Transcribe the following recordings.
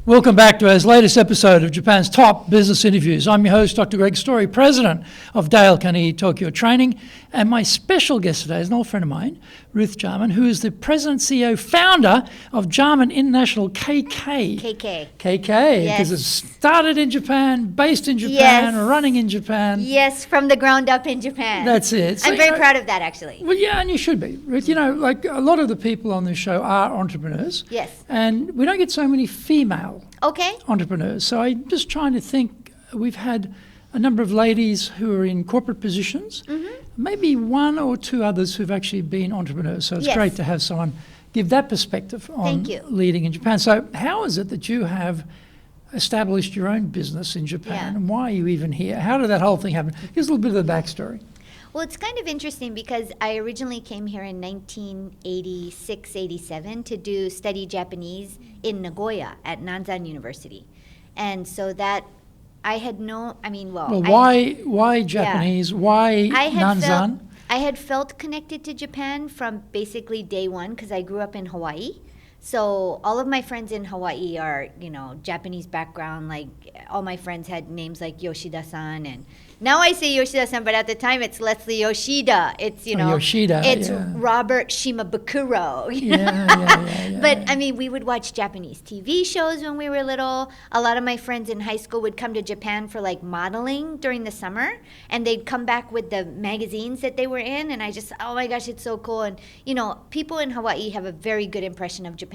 Welcome back to our latest episode of Japan's Top Business Interviews. I'm your host, Dr. Greg Story, President of Dale Carnegie Tokyo Training, and my special guest today is an old friend of mine, Ruth Jarman, who is the President, CEO, founder of Jarman International, KK. KK, because it started in Japan, based in Japan, running in Japan. Yes, from the ground up in Japan. That's it. So, I'm very proud of that, actually. Well, yeah, and you should be. Ruth, you know, like a lot of the people on this show are entrepreneurs. Yes. And we don't get so many female entrepreneurs. So I'm just trying to think, we've had a number of ladies who are in corporate positions, maybe one or two others who've actually been entrepreneurs. So it's great to have someone give that perspective on leading in Japan. So how is it that you have established your own business in Japan and why are you even here? How did that whole thing happen? Give us a little bit of the backstory. Well, it's kind of interesting because I originally came here in 1986, 87 to study Japanese in Nagoya at Nanzan University. And so that I had why Japanese? Yeah. Why Nanzan? I had felt connected to Japan from basically day one because I grew up in Hawaii. So all of my friends in Hawaii are, Japanese background. Like all my friends had names like Yoshida-san, and now I say Yoshida-san, but at the time it's Leslie Yoshida. It's Yoshida. It's Robert Shimabukuro. But I mean, we would watch Japanese TV shows when we were little. A lot of my friends in high school would come to Japan for like modeling during the summer, and they'd come back with the magazines that they were in, and I just, oh my gosh, it's so cool. And people in Hawaii have a very good impression of Japan.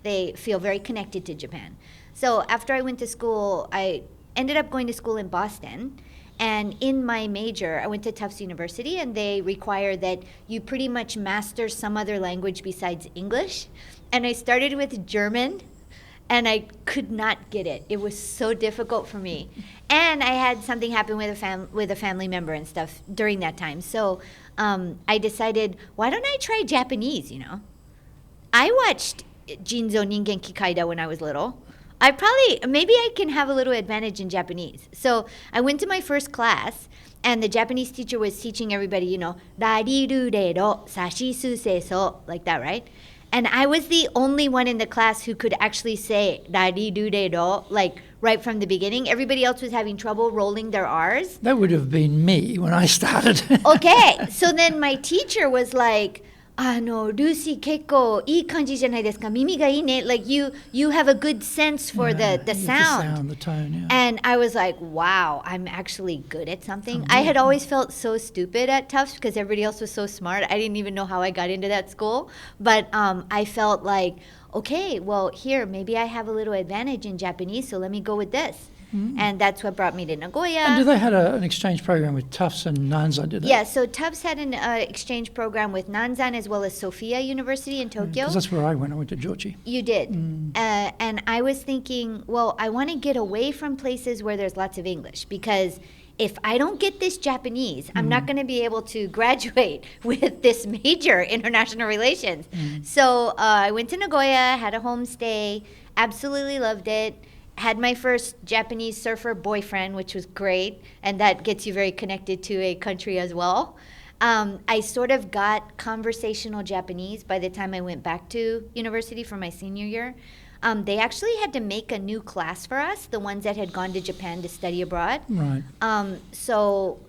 They feel very connected to Japan. So after I went to school, I ended up going to school in Boston. And in my major, I went to Tufts University, and they require that you pretty much master some other language besides English. And I started with German, and I could not get it. It was so difficult for me. And I had something happen with a family member and stuff during that time. So I decided, why don't I try Japanese, I watched Jinzo Ningen Kikaida when I was little. Maybe I can have a little advantage in Japanese. So I went to my first class, and the Japanese teacher was teaching everybody, rariru-re-ro, sashi-su-se-so, like that, right? And I was the only one in the class who could actually say rariru-re-ro, like right from the beginning. Everybody else was having trouble rolling their R's. That would have been me when I started. Okay, so then my teacher was like, Lucy, kekko ii kanji janai desu ka? Mimi ga ii ne? Like you have a good sense for the sound. The sound, the tone, And I was like, wow, I'm actually good at something. I had always felt so stupid at Tufts because everybody else was so smart. I didn't even know how I got into that school. But I felt like, okay, well, here, maybe I have a little advantage in Japanese, so let me go with this. And that's what brought me to Nagoya. And do they had an exchange program with Tufts and Nanzan, did they? Yeah, so Tufts had an exchange program with Nanzan as well as Sophia University in Tokyo. Because that's where I went. I went to Georgie. You did. And I was thinking, well, I want to get away from places where there's lots of English because if I don't get this Japanese, I'm not going to be able to graduate with this major, international relations. So I went to Nagoya, had a homestay, absolutely loved it. Had my first Japanese surfer boyfriend, which was great, and that gets you very connected to a country as well. I sort of got conversational Japanese by the time I went back to university for my senior year. They actually had to make a new class for us, the ones that had gone to Japan to study abroad. Right. So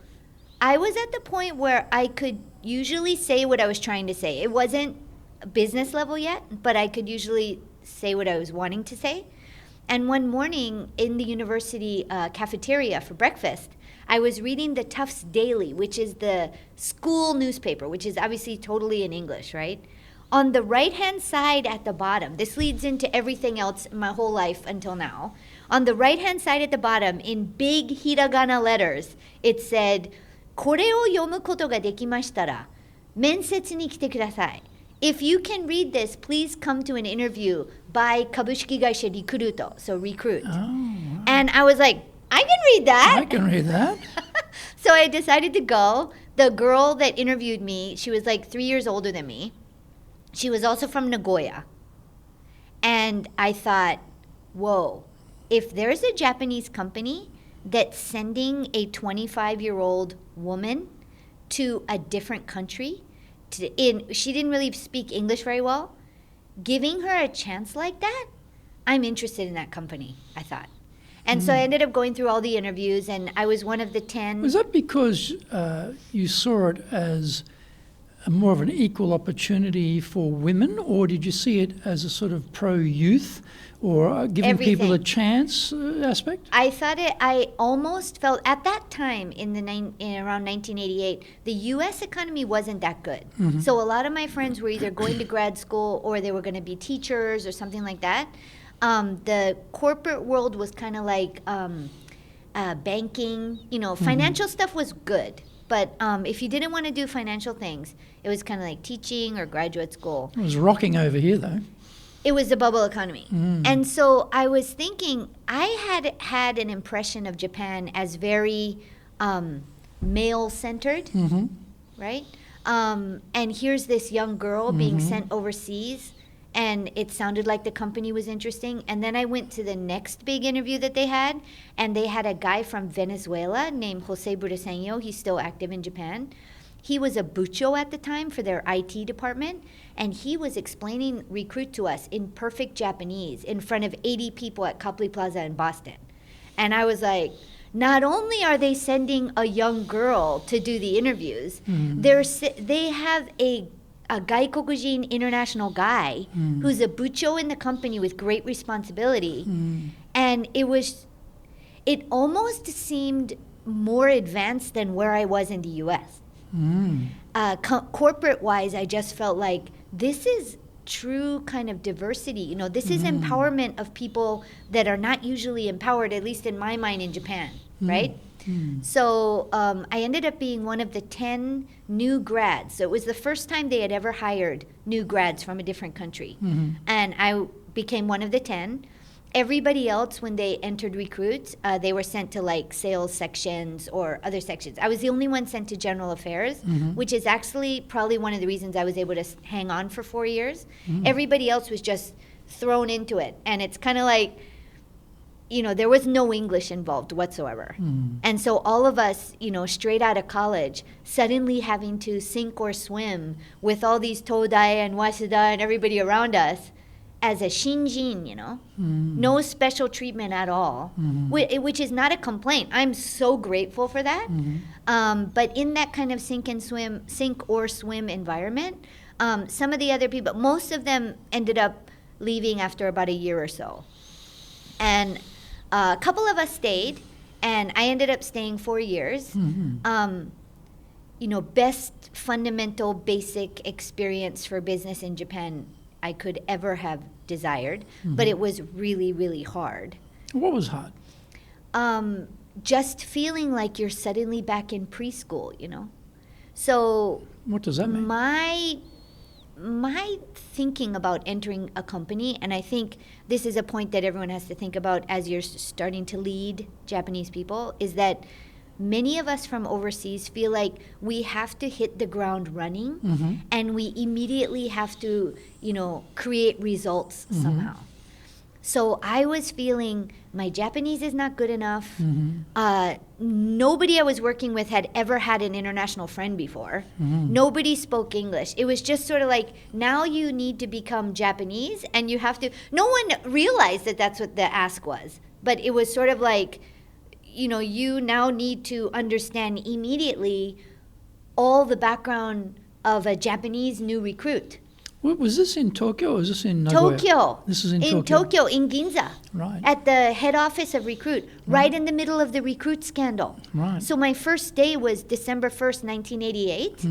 I was at the point where I could usually say what I was trying to say. It wasn't business level yet, but I could usually say what I was wanting to say. And one morning in the university cafeteria for breakfast, I was reading the Tufts Daily, which is the school newspaper, which is obviously totally in English, right? On the right-hand side at the bottom, this leads into everything else my whole life until now. On the right-hand side at the bottom, in big hiragana letters, it said, これを読むことができましたら、面接に来てください。If you can read this, please come to an interview by Kabushiki Gaisha Recruito, so recruit. Oh, wow. And I was like, I can read that. I can read that. So I decided to go. The girl that interviewed me, she was like 3 years older than me. She was also from Nagoya. And I thought, whoa, if there's a Japanese company that's sending a 25-year-old woman to a different country, she didn't really speak English very well, giving her a chance like that, I'm interested in that company, I thought. And so I ended up going through all the interviews, and I was one of the 10. Was that because you saw it as more of an equal opportunity for women, or did you see it as a sort of pro-youth or giving people a chance aspect? I almost felt, at that time, around 1988, the U.S. economy wasn't that good. Mm-hmm. So a lot of my friends were either going to grad school or they were going to be teachers or something like that. The corporate world was kind of like banking, financial stuff was good. But if you didn't want to do financial things, it was kind of like teaching or graduate school. It was rocking over here, though. It was the bubble economy. And so I was thinking, I had an impression of Japan as very male-centered, right? And here's this young girl being sent overseas, and it sounded like the company was interesting. And then I went to the next big interview that they had, and they had a guy from Venezuela named Jose Briseño. He's still active in Japan. He was a bucho at the time for their IT department, and he was explaining recruit to us in perfect Japanese in front of 80 people at Copley Plaza in Boston. And I was like, not only are they sending a young girl to do the interviews, they have a Gaikokujin international guy who's a bucho in the company with great responsibility. And it almost seemed more advanced than where I was in the U.S. Corporate-wise, I just felt like this is true kind of diversity. This is empowerment of people that are not usually empowered, at least in my mind, in Japan, right? So I ended up being one of the 10 new grads. So it was the first time they had ever hired new grads from a different country. And I became one of the 10. Everybody else, when they entered recruits, they were sent to like sales sections or other sections. I was the only one sent to general affairs, which is actually probably one of the reasons I was able to hang on for 4 years. Everybody else was just thrown into it. And it's kind of like, there was no English involved whatsoever. And so all of us, straight out of college, suddenly having to sink or swim with all these Todai and Waseda and everybody around us as a shinjin, no special treatment at all, which is not a complaint. I'm so grateful for that. But in that kind of sink or swim environment, some of the other people, most of them ended up leaving after about a year or so. And a couple of us stayed, and I ended up staying 4 years. Best fundamental basic experience for business in Japan I could ever have desired, but it was really, really hard. What was hard? Just feeling like you're suddenly back in preschool, So what does that mean? My thinking about entering a company, and I think this is a point that everyone has to think about as you're starting to lead Japanese people, is that many of us from overseas feel like we have to hit the ground running, and we immediately have to, create results somehow. So I was feeling my Japanese is not good enough. Nobody I was working with had ever had an international friend before. Nobody spoke English. It was just sort of like, now you need to become Japanese, and you have to. No one realized that that's what the ask was. But it was sort of like, you now need to understand immediately all the background of a Japanese new recruit. Was this in Tokyo or was this in Nagoya? Tokyo. This is in Tokyo. In Tokyo, in Ginza. Right. At the head office of Recruit, right in the middle of the Recruit scandal. Right. So my first day was December 1st, 1988,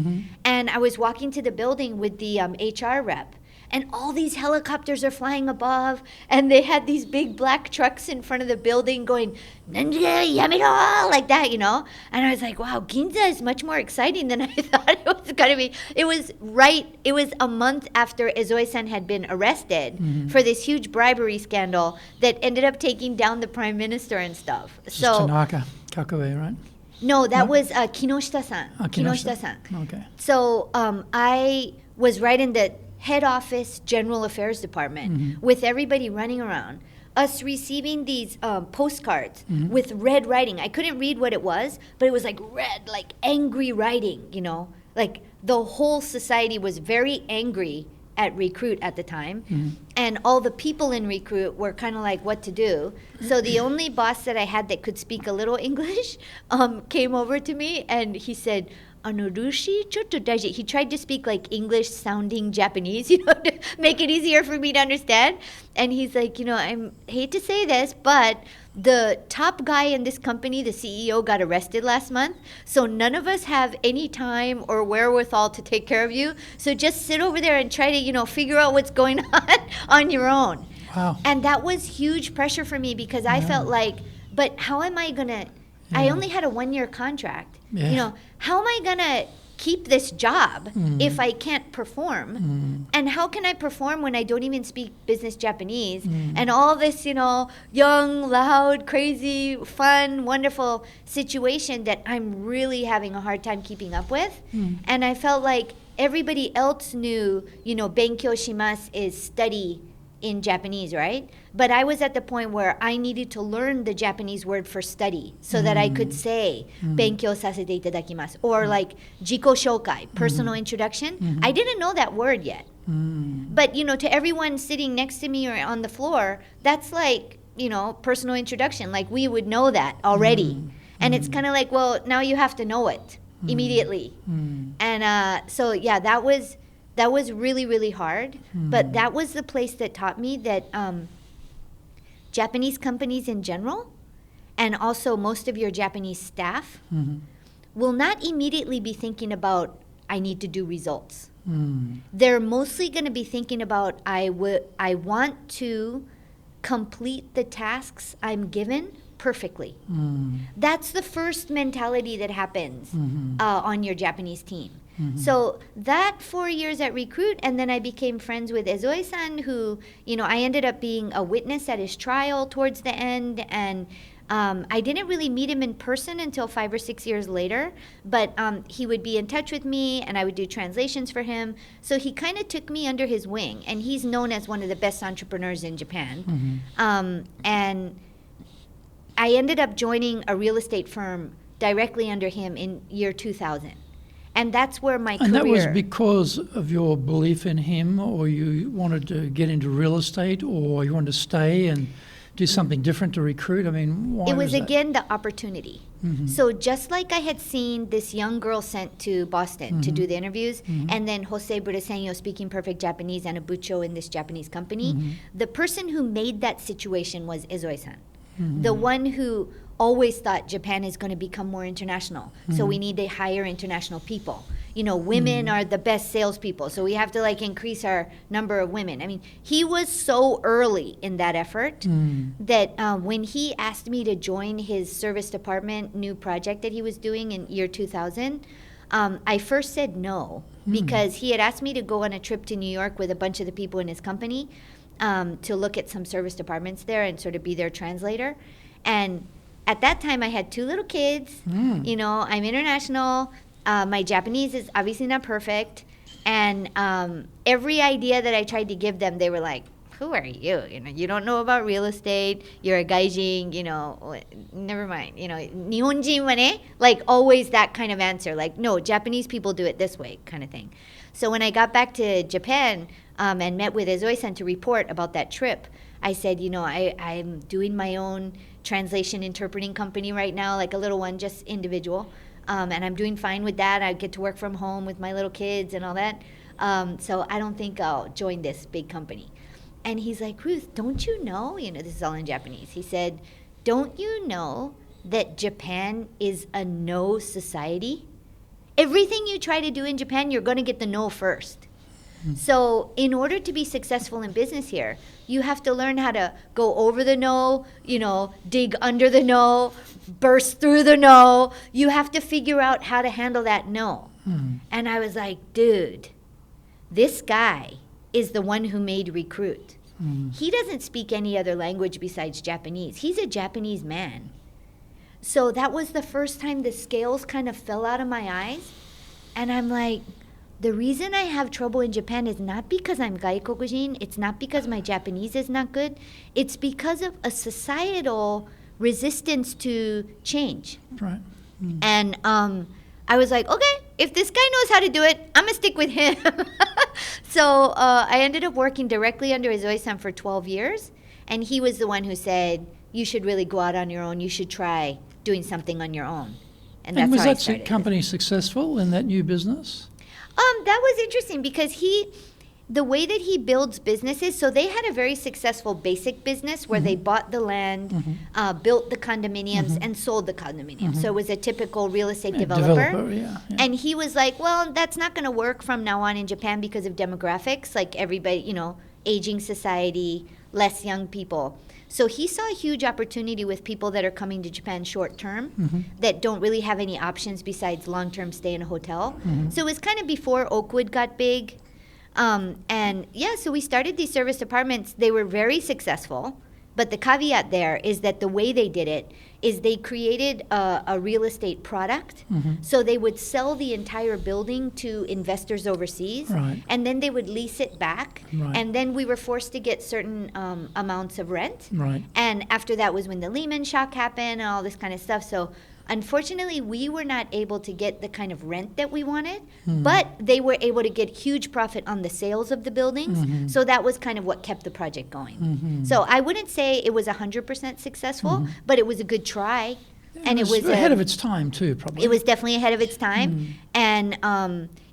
and I was walking to the building with the HR rep. And all these helicopters are flying above, and they had these big black trucks in front of the building going, Yamiro, like that, And I was like, wow, Ginza is much more exciting than I thought it was going to be. It was a month after Ezoe-san had been arrested for this huge bribery scandal that ended up taking down the prime minister and stuff. So Tanaka Kakue, right? No, that was Kinoshita-san. Kinoshita-san. Okay. So I was right in the head office general affairs department with everybody running around, us receiving these postcards with red writing. I couldn't read what it was, but it was like red, like angry writing, like the whole society was very angry at Recruit at the time, and all the people in Recruit were kind of like, what to do. So the only boss that I had that could speak a little English came over to me, and he said, Anorushi chotto daiji. He tried to speak like English sounding Japanese, to make it easier for me to understand. And he's like, I hate to say this, but the top guy in this company, the CEO, got arrested last month. So none of us have any time or wherewithal to take care of you. So just sit over there and try to, figure out what's going on your own. Wow. And that was huge pressure for me because I felt like, but how am I going to, I only had a 1-year contract. Yeah. How am I going to keep this job if I can't perform? And how can I perform when I don't even speak business Japanese? And all this, young, loud, crazy, fun, wonderful situation that I'm really having a hard time keeping up with. And I felt like everybody else knew, benkyou shimasu is study in Japanese, right? But I was at the point where I needed to learn the Japanese word for study so that I could say benkyou sasete itadakimasu, or like jiko shokai, personal introduction. I didn't know that word yet. But, to everyone sitting next to me or on the floor, that's like, personal introduction. Like we would know that already. And it's kind of like, well, now you have to know it immediately. And so, yeah, that was really, really hard. But that was the place that taught me that Japanese companies in general, and also most of your Japanese staff, will not immediately be thinking about, I need to do results. They're mostly going to be thinking about, I want to complete the tasks I'm given perfectly. That's the first mentality that happens on your Japanese team. So that 4 years at Recruit, and then I became friends with Ezoe-san, who, I ended up being a witness at his trial towards the end, and I didn't really meet him in person until 5 or 6 years later, but he would be in touch with me, and I would do translations for him. So he kind of took me under his wing, and he's known as one of the best entrepreneurs in Japan. And I ended up joining a real estate firm directly under him in year 2000. And that's where my career... And that was because of your belief in him, or you wanted to get into real estate, or you wanted to stay and do something different to Recruit? I mean, why It was that? again the opportunity. So just like I had seen this young girl sent to Boston to do the interviews, and then Jose Briseño speaking perfect Japanese and a bucho in this Japanese company, the person who made that situation was Ezoe-san. The one who always thought Japan is going to become more international, so we need to hire international people. Women are the best salespeople, so we have to increase our number of women. I mean, he was so early in that effort that when he asked me to join his service department new project that he was doing in year 2000, I first said no, because he had asked me to go on a trip to New York with a bunch of the people in his company to look at some service departments there and sort of be their translator. And at that time, I had 2 little kids. I'm international. My Japanese is obviously not perfect. And every idea that I tried to give them, they were like, who are you? You don't know about real estate. You're a gaijin, never mind. Nihonjin wa ne? Always that kind of answer. No, Japanese people do it this way kind of thing. So when I got back to Japan and met with Ezoe-san to report about that trip, I said, I'm doing my own translation interpreting company right now, like a little one, just individual. And I'm doing fine with that. I get to work from home with my little kids and all that. So I don't think I'll join this big company. And he's like, Ruth, don't you know, this is all in Japanese. He said, don't you know that Japan is a no society? Everything you try to do in Japan, you're going to get the no first. So in order to be successful in business here, you have to learn how to go over the no, dig under the no, burst through the no. You have to figure out how to handle that no. And I was like, dude, this guy is the one who made Recruit. He doesn't speak any other language besides Japanese. He's a Japanese man. So that was the first time the scales kind of fell out of my eyes. And I'm like, the reason I have trouble in Japan is not because I'm gaikokujin. It's not because my Japanese is not good. It's because of a societal resistance to change. Right. And I was like, okay, if this guy knows how to do it, I'm going to stick with him. So I ended up working directly under Ezoe-san for 12 years. And he was the one who said, you should really go out on your own. You should try doing something on your own. And that's was how I that started. company successful in that new business? That was interesting because the way that he builds businesses, so they had a very successful basic business where they bought the land, built the condominiums, and sold the condominiums. So it was a typical real estate developer. Yeah. And he was like, well, that's not going to work from now on in Japan because of demographics, like everybody, aging society, less young people. So he saw a huge opportunity with people that are coming to Japan short term that don't really have any options besides long-term stay in a hotel. So it was kind of before Oakwood got big. So we started these service apartments. They were very successful. But the caveat there is that the way they did it is they created a real estate product. So they would sell the entire building to investors overseas. Right. And then they would lease it back. Right. And then we were forced to get certain amounts of rent. Right. And after that was when the Lehman shock happened and all this kind of stuff. So unfortunately, we were not able to get the kind of rent that we wanted, but they were able to get huge profit on the sales of the buildings. So that was kind of what kept the project going. So I wouldn't say it was 100% successful, but it was a good try. And it was ahead of its time, too, probably. It was definitely ahead of its time. And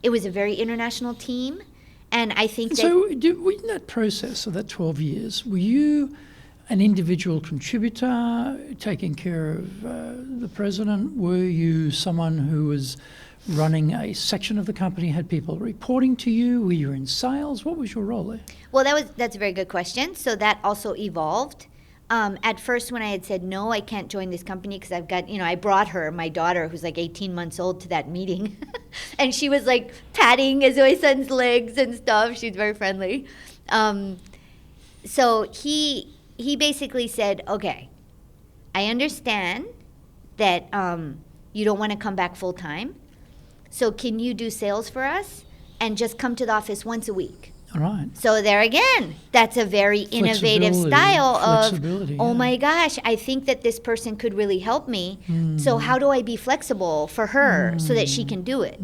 it was a very international team. And I think so in that process of that 12 years, were you an individual contributor taking care of the president? Were you someone who was running a section of the company, had people reporting to you? Were you in sales? What was your role there? Well, that's a very good question. So that also evolved. At first, when I had said, no, I can't join this company because I've got, I brought my daughter, who's like 18 months old, to that meeting. And she was like patting Ezoe-san's legs and stuff. She's very friendly. So he basically said, okay, I understand that you don't want to come back full time. So can you do sales for us and just come to the office once a week? All right. So there again, that's a very innovative style of, oh my gosh, I think that this person could really help me. So how do I be flexible for her so that she can do it?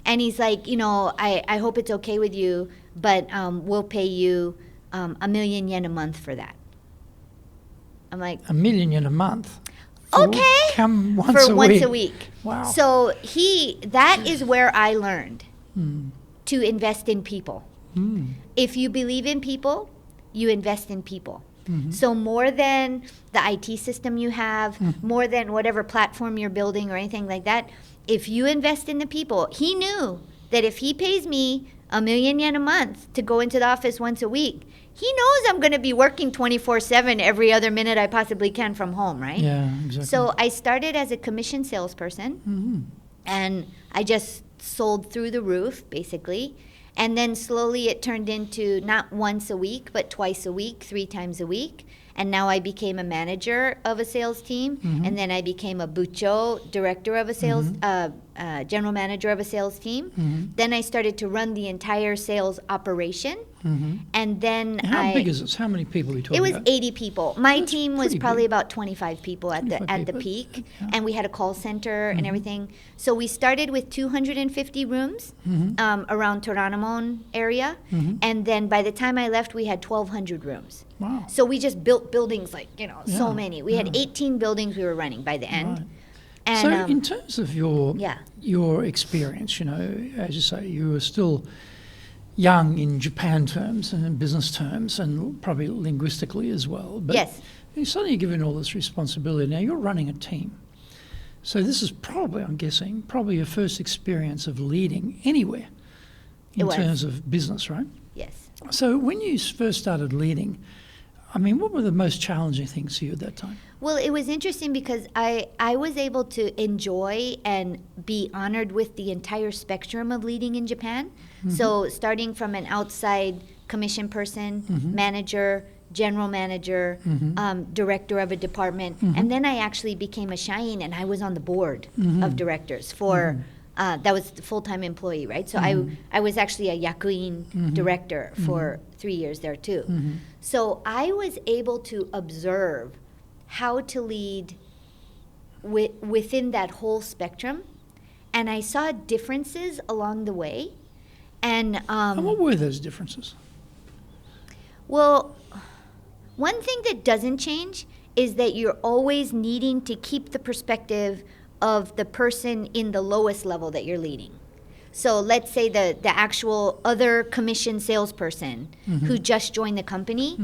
And he's like, I hope it's okay with you, but we'll pay you 1 million yen a month for that. I'm like, 1 million yen a month? Okay. Come once a week. Wow. So that is where I learned to invest in people. If you believe in people, you invest in people. So more than the IT system you have, more than whatever platform you're building or anything like that, if you invest in the people, he knew that if he pays me 1 million yen a month to go into the office once a week, he knows I'm going to be working 24/7 every other minute I possibly can from home, right? Yeah, exactly. So I started as a commission salesperson, and I just sold through the roof, basically. And then slowly it turned into not once a week, but twice a week, 3 times a week. And now I became a manager of a sales team, and then I became a bucho, director of a sales, general manager of a sales team. Then I started to run the entire sales operation, and then How big is this? How many people are you talking about? It was 80 people. My team was probably about 25 people at the peak, and we had a call center and everything. So we started with 250 rooms around Toranomon area, and then by the time I left, we had 1,200 rooms. Wow. So we just built buildings so many. We had 18 buildings we were running by the end. Right. And, so in terms of your experience, as you say, you were still young in Japan terms and in business terms and probably linguistically as well. But yes. You're suddenly given all this responsibility. Now you're running a team. So this is probably, I'm guessing, your first experience of leading anywhere in terms of business, right? Yes. So when you first started leading, what were the most challenging things for you at that time? Well, it was interesting because I was able to enjoy and be honored with the entire spectrum of leading in Japan. So starting from an outside commission person, manager, general manager, director of a department, and then I actually became a shain and I was on the board of directors for that was the full-time employee, right? So I was actually a yakuin director for 3 years there too. So I was able to observe how to lead within that whole spectrum and I saw differences along the way. And what were those differences? Well, one thing that doesn't change is that you're always needing to keep the perspective of the person in the lowest level that you're leading. So let's say the actual other commission salesperson who just joined the company,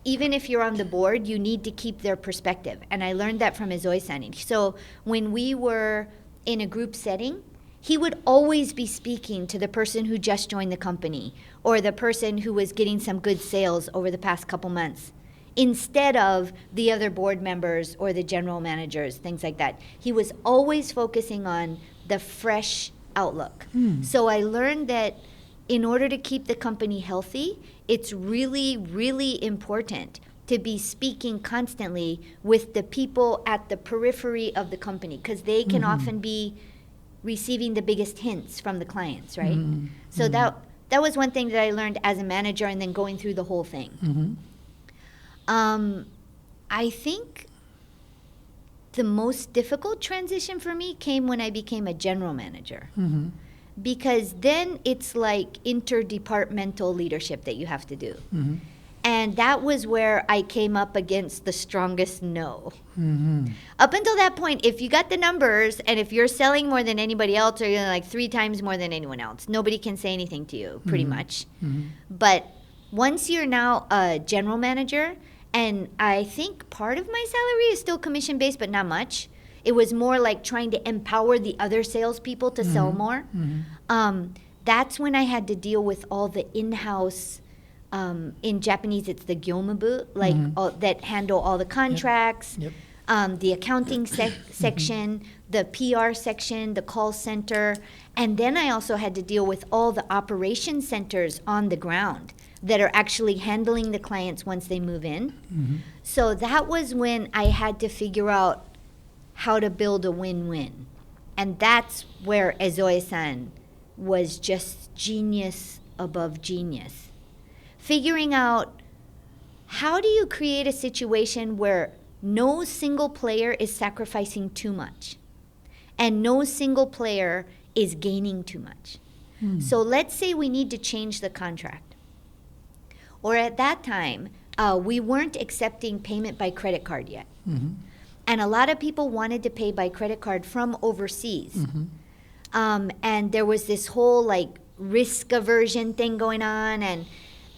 even if you're on the board, you need to keep their perspective. And I learned that from Ezoe-san. So when we were in a group setting, he would always be speaking to the person who just joined the company or the person who was getting some good sales over the past couple months, instead of the other board members or the general managers, things like that. He was always focusing on the fresh outlook. So I learned that in order to keep the company healthy, it's really, really important to be speaking constantly with the people at the periphery of the company, because they can often be receiving the biggest hints from the clients, right? So that was one thing that I learned as a manager, and then going through the whole thing. I think the most difficult transition for me came when I became a general manager. Because then it's like interdepartmental leadership that you have to do. And that was where I came up against the strongest no. Up until that point, if you got the numbers and if you're selling more than anybody else, or you're like 3 times more than anyone else, nobody can say anything to you, pretty much. But once you're now a general manager, and I think part of my salary is still commission-based, but not much. It was more like trying to empower the other salespeople to sell more. That's when I had to deal with all the in-house, in Japanese it's the gyomubu, like that handle all the contracts, the accounting section, the PR section, the call center. And then I also had to deal with all the operation centers on the ground that are actually handling the clients once they move in. So that was when I had to figure out how to build a win-win. And that's where Ezoe-san was just genius above genius. Figuring out, how do you create a situation where no single player is sacrificing too much and no single player is gaining too much? So let's say we need to change the contract. Or at that time, we weren't accepting payment by credit card yet. And a lot of people wanted to pay by credit card from overseas. And there was this whole like risk aversion thing going on. And,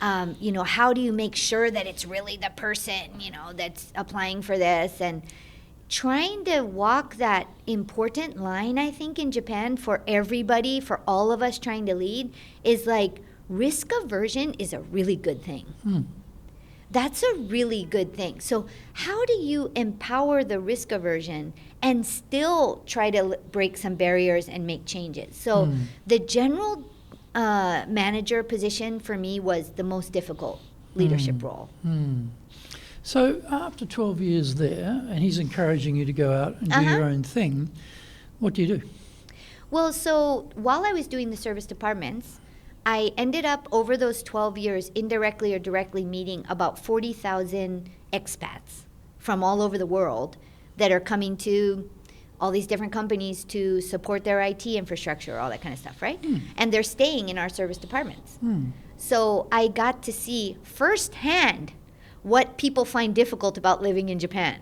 how do you make sure that it's really the person, that's applying for this? And trying to walk that important line, I think, in Japan for everybody, for all of us trying to lead, is like, risk aversion is a really good thing. That's a really good thing. So how do you empower the risk aversion and still try to break some barriers and make changes? So the general manager position for me was the most difficult leadership role. So after 12 years there, and he's encouraging you to go out and do your own thing, what do you do? Well, so while I was doing the service departments, I ended up, over those 12 years, indirectly or directly meeting about 40,000 expats from all over the world that are coming to all these different companies to support their IT infrastructure, all that kind of stuff, right? And they're staying in our service departments. So I got to see firsthand what people find difficult about living in Japan.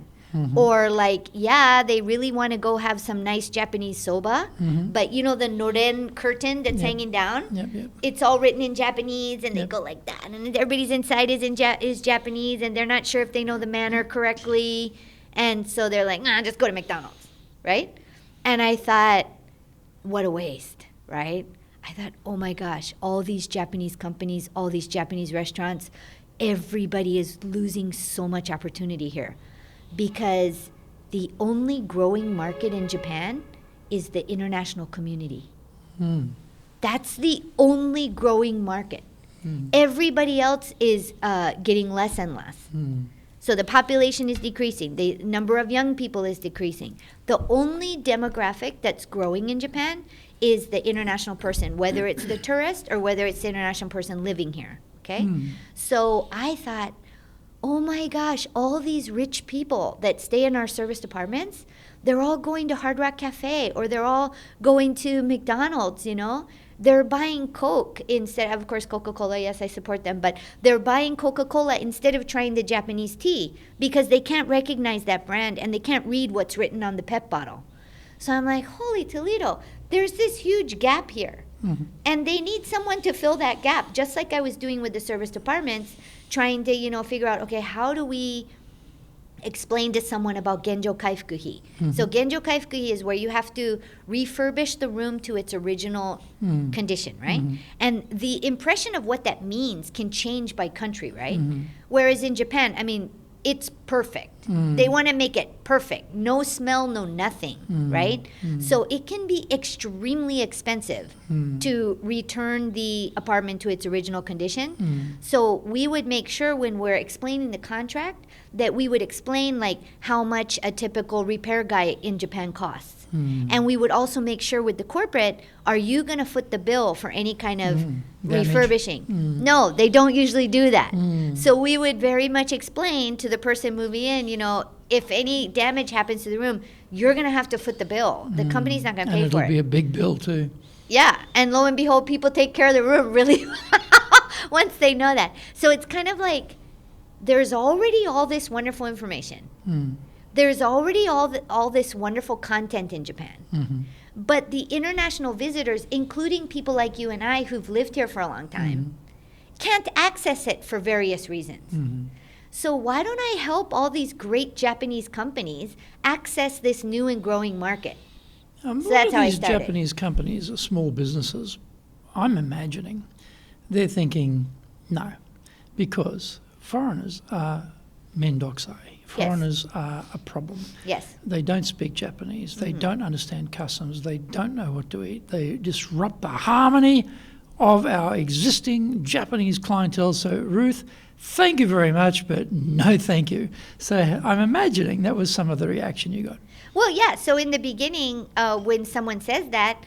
Or like, they really want to go have some nice Japanese soba, but the noren curtain that's hanging down, it's all written in Japanese, and they go like that, and everybody's inside is Japanese, and they're not sure if they know the manner correctly, and so they're like, just go to McDonald's, right? And I thought, what a waste, right? I thought, oh my gosh, all these Japanese companies, all these Japanese restaurants, everybody is losing so much opportunity here. Because the only growing market in Japan is the international community. That's the only growing market. Everybody else is getting less and less. So the population is decreasing. The number of young people is decreasing. The only demographic that's growing in Japan is the international person, whether it's the tourist or whether it's the international person living here. Okay? So I thought, oh my gosh, all these rich people that stay in our service departments, they're all going to Hard Rock Cafe, or they're all going to McDonald's, you know? They're buying Coke instead of course, Coca-Cola. Yes, I support them. But they're buying Coca-Cola instead of trying the Japanese tea because they can't recognize that brand and they can't read what's written on the PET bottle. So I'm like, holy Toledo, there's this huge gap here. Mm-hmm. And they need someone to fill that gap, just like I was doing with the service departments, trying to, you know, figure out, okay, how do we explain to someone about Genjo Kaifukuhi? Mm-hmm. So Genjo Kaifukuhi is where you have to refurbish the room to its original condition, right? Mm-hmm. And the impression of what that means can change by country, right? Mm-hmm. Whereas in Japan, I mean, it's perfect. They want to make it perfect. No smell, no nothing, right? So it can be extremely expensive to return the apartment to its original condition. So we would make sure when we're explaining the contract that we would explain like how much a typical repair guy in Japan costs. And we would also make sure with the corporate, are you going to foot the bill for any kind of refurbishing? No, they don't usually do that. So we would very much explain to the person moving in, you know, if any damage happens to the room, you're going to have to foot the bill. The company's not going to pay for it. And it'll be a big bill too. Yeah, and lo and behold, people take care of the room really well once they know that. So it's kind of like there's already all this wonderful information. There's already all this wonderful content in Japan. But the international visitors, including people like you and I who've lived here for a long time, can't access it for various reasons. So why don't I help all these great Japanese companies access this new and growing market? So that's how I started. These Japanese companies are small businesses. I'm imagining they're thinking, no, because foreigners are mendokusai. Foreigners are a problem. Yes. They don't speak Japanese. They don't understand customs. They don't know what to eat. They disrupt the harmony of our existing Japanese clientele. So, Ruth, thank you very much, but no thank you. So I'm imagining that was some of the reaction you got. Well, yeah. So in the beginning, when someone says that,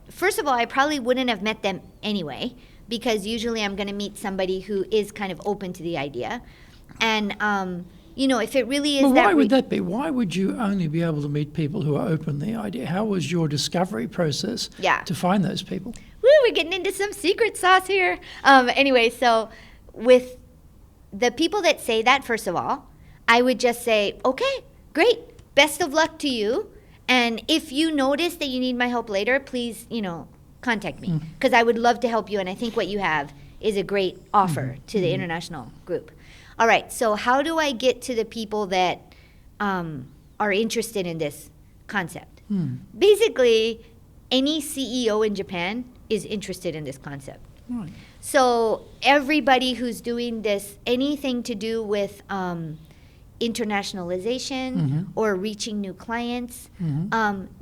first of all, I probably wouldn't have met them anyway, because usually I'm going to meet somebody who is kind of open to the idea. And, you know, if it really is well, why would that be? Why would you only be able to meet people who are open to the idea? How was your discovery process to find those people? Woo, we're getting into some secret sauce here. Anyway, so with the people that say that, first of all, I would just say, okay, great, best of luck to you. And if you notice that you need my help later, please, you know, contact me, because I would love to help you. And I think what you have is a great offer to the international group. All right, so how do I get to the people that are interested in this concept? Basically, any CEO in Japan is interested in this concept. Right. So everybody who's doing this, anything to do with internationalization or reaching new clients,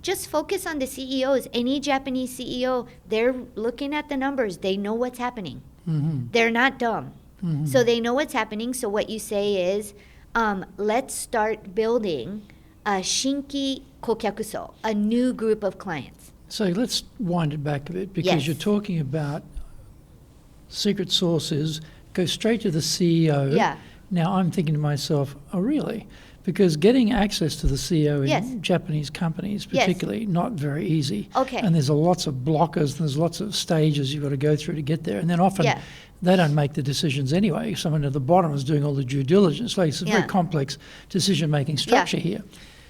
just focus on the CEOs. Any Japanese CEO, they're looking at the numbers. They know what's happening. They're not dumb. So they know what's happening. So what you say is, let's start building a shinki kokyakuso, a new group of clients. So let's wind it back a bit, because you're talking about secret sources, go straight to the CEO. Yeah. Now I'm thinking to myself, oh really? Because getting access to the CEO in Japanese companies, particularly, not very easy. Okay. And there's lots of blockers, and there's lots of stages you've got to go through to get there. And then often they don't make the decisions anyway. Someone at the bottom is doing all the due diligence. Like, it's a very complex decision-making structure here.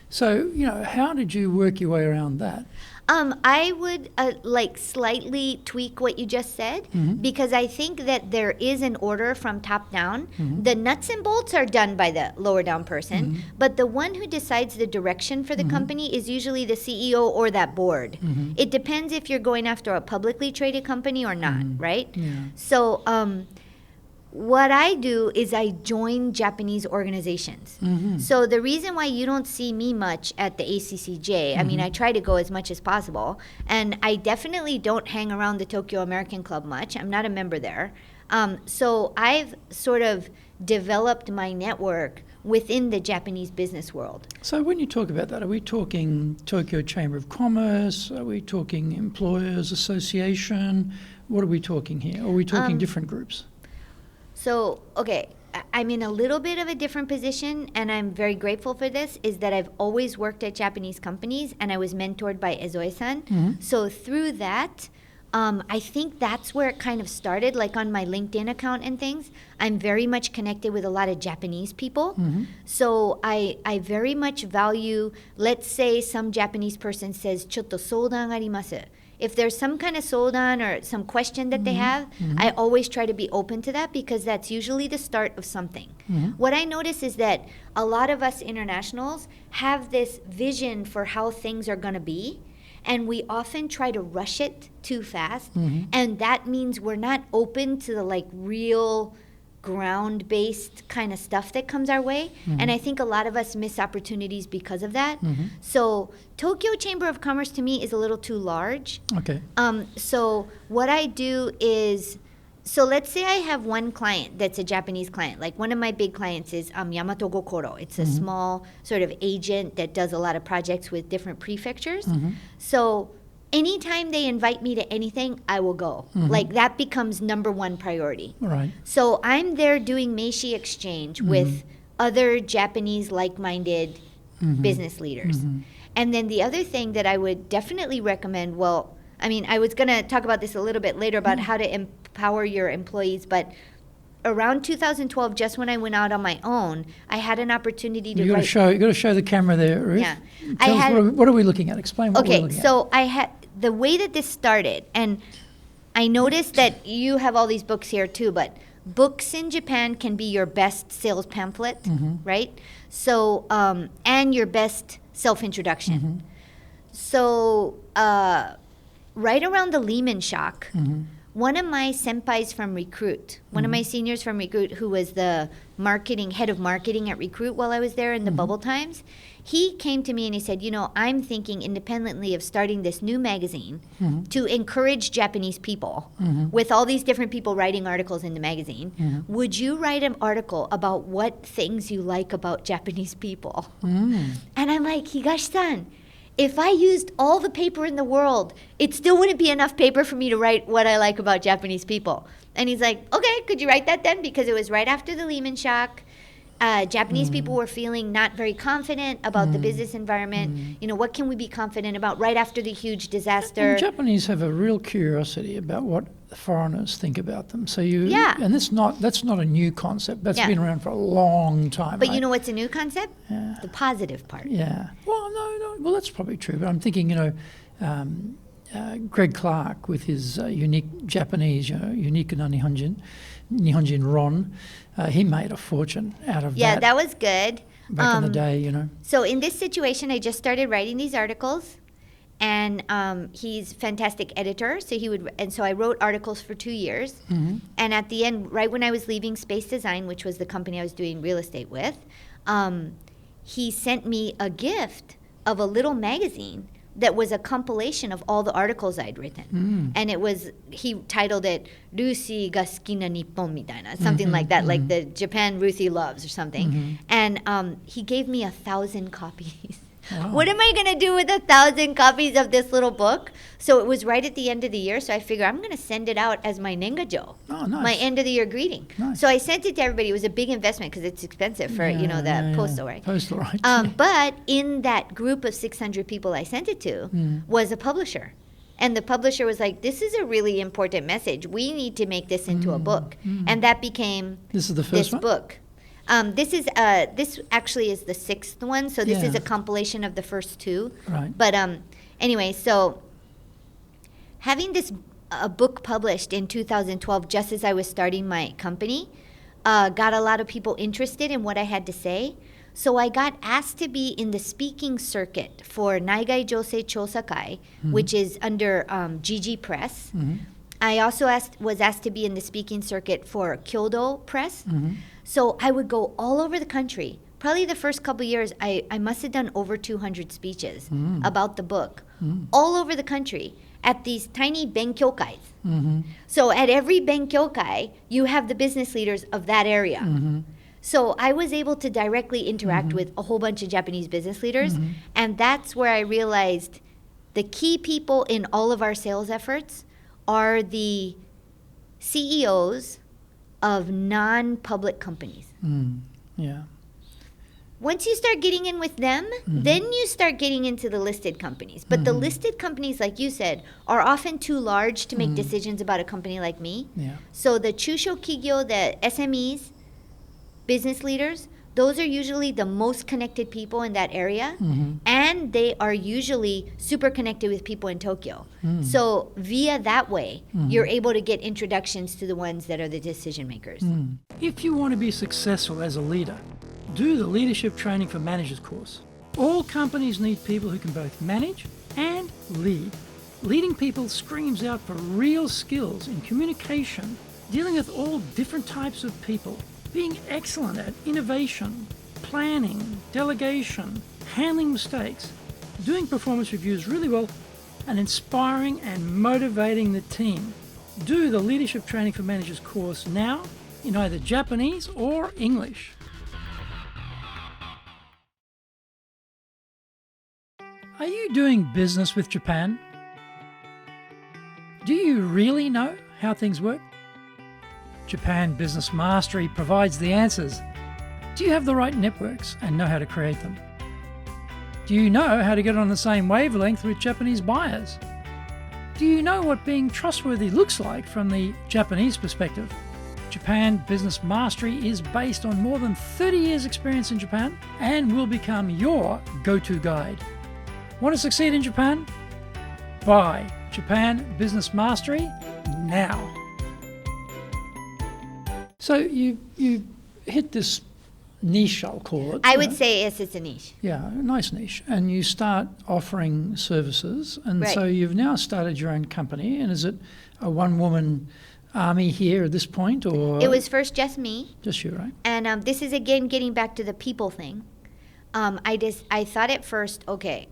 So, you know, how did you work your way around that? I would slightly tweak what you just said, because I think that there is an order from top down. The nuts and bolts are done by the lower down person, but the one who decides the direction for the company is usually the CEO or that board. It depends if you're going after a publicly traded company or not, right? Yeah. So what I do is I join Japanese organizations. So the reason why you don't see me much at the ACCJ, I mean, I try to go as much as possible, and I definitely don't hang around the Tokyo American Club much. I'm not a member there. So I've sort of developed my network within the Japanese business world. So when you talk about that, are we talking Tokyo Chamber of Commerce? Are we talking Employers Association? What are we talking here? Are we talking different groups? So, okay, I'm in a little bit of a different position, and I'm very grateful for this, is that I've always worked at Japanese companies, and I was mentored by Ezoe-san. Mm-hmm. So through that, I think that's where it kind of started, like on my LinkedIn account and things. I'm very much connected with a lot of Japanese people. Mm-hmm. So I very much value, let's say some Japanese person says, ちょっと相談あります. If there's some kind of sodan or some question that they have, I always try to be open to that because that's usually the start of something. What I notice is that a lot of us internationals have this vision for how things are going to be, and we often try to rush it too fast, and that means we're not open to the like real ground-based kind of stuff that comes our way, and I think a lot of us miss opportunities because of that. So Tokyo Chamber of Commerce to me is a little too large. Okay. So what I do is, so let's say I have one client that's a Japanese client. Like one of my big clients is Yamato Gokoro. It's a small sort of agent that does a lot of projects with different prefectures. So anytime they invite me to anything, I will go. Like that becomes number one priority. Right. So I'm there doing meishi exchange with other Japanese like-minded business leaders. And then the other thing that I would definitely recommend, well, I mean, I was going to talk about this a little bit later about how to empower your employees, but around 2012, just when I went out on my own, I had an opportunity to You got to show the camera there, Ruth. Yeah. Tell us what are we looking at? Explain what we're looking at. So I had the way that this started, and I noticed that you have all these books here too, but books in Japan can be your best sales pamphlet, right? So, and your best self-introduction. So, right around the Lehman shock, one of my senpais from Recruit, one of my seniors from Recruit, who was the head of marketing at Recruit while I was there in the bubble times, he came to me and he said, I'm thinking independently of starting this new magazine to encourage Japanese people with all these different people writing articles in the magazine. Would you write an article about what things you like about Japanese people? And I'm like, Higashi-san, if I used all the paper in the world, it still wouldn't be enough paper for me to write what I like about Japanese people. And he's like, okay, could you write that then? Because it was right after the Lehman shock. Japanese people were feeling not very confident about the business environment. What can we be confident about right after the huge disaster? And Japanese have a real curiosity about what foreigners think about them. So and that's not a new concept. That's been around for a long time. But you know what's a new concept? Yeah. The positive part. Yeah. Well, no. Well, that's probably true. But I'm thinking, Greg Clark with his unique Japanese, unique Nihonjin Ron, he made a fortune out of that. Yeah, that was good. Back in the day, So in this situation, I just started writing these articles, and he's a fantastic editor. So I wrote articles for 2 years, and at the end, right when I was leaving Space Design, which was the company I was doing real estate with, he sent me a gift of a little magazine that was a compilation of all the articles I'd written. And he titled it, Rusi ga suki na Nippon mitaina, something like that, like the Japan Ruthie loves or something. And he gave me 1,000 copies. Wow. What am I going to do with 1,000 copies of this little book? So it was right at the end of the year, so I figure I'm going to send it out as my Nengajo, my end of the year greeting. Nice. So I sent it to everybody. It was a big investment because it's expensive for the postal, right? Postal, right. But in that group of 600 people I sent it to was a publisher. And the publisher was like, this is a really important message. We need to make this into a book. And that became this book. This actually is the 6th one, so this is a compilation of the first 2. Right. But anyway, so having a book published in 2012, just as I was starting my company, got a lot of people interested in what I had to say. So I got asked to be in the speaking circuit for Naigai Josei Chosakai, which is under GG Press. I also was asked to be in the speaking circuit for Kyodo Press. So I would go all over the country. Probably the first couple years, I must have done over 200 speeches about the book, all over the country at these tiny benkyokais. So at every benkyokai, you have the business leaders of that area. So I was able to directly interact with a whole bunch of Japanese business leaders, and that's where I realized the key people in all of our sales efforts are the CEOs of non-public companies. Yeah. Once you start getting in with them, then you start getting into the listed companies. But the listed companies, like you said, are often too large to make decisions about a company like me. Yeah. So the Chusho Kigyo, the SMEs, business leaders, those are usually the most connected people in that area. And they are usually super connected with people in Tokyo. So via that way, you're able to get introductions to the ones that are the decision makers. If you want to be successful as a leader, do the Leadership Training for Managers course. All companies need people who can both manage and lead. Leading people screams out for real skills in communication, dealing with all different types of people, being excellent at innovation, planning, delegation, handling mistakes, doing performance reviews really well, and inspiring and motivating the team. Do the Leadership Training for Managers course now in either Japanese or English. Are you doing business with Japan? Do you really know how things work? Japan Business Mastery provides the answers. Do you have the right networks and know how to create them? Do you know how to get on the same wavelength with Japanese buyers? Do you know what being trustworthy looks like from the Japanese perspective? Japan Business Mastery is based on more than 30 years' experience in Japan and will become your go-to guide. Want to succeed in Japan? Buy Japan Business Mastery now. So you hit this niche, I'll call it. I would say yes, it's a niche. Yeah, a nice niche. And you start offering services. And Right. so you've now started your own company. And is it a one-woman army here at this point? Or It was first just me. just you, right? And this is, again, getting back to the people thing. I thought at first, okay,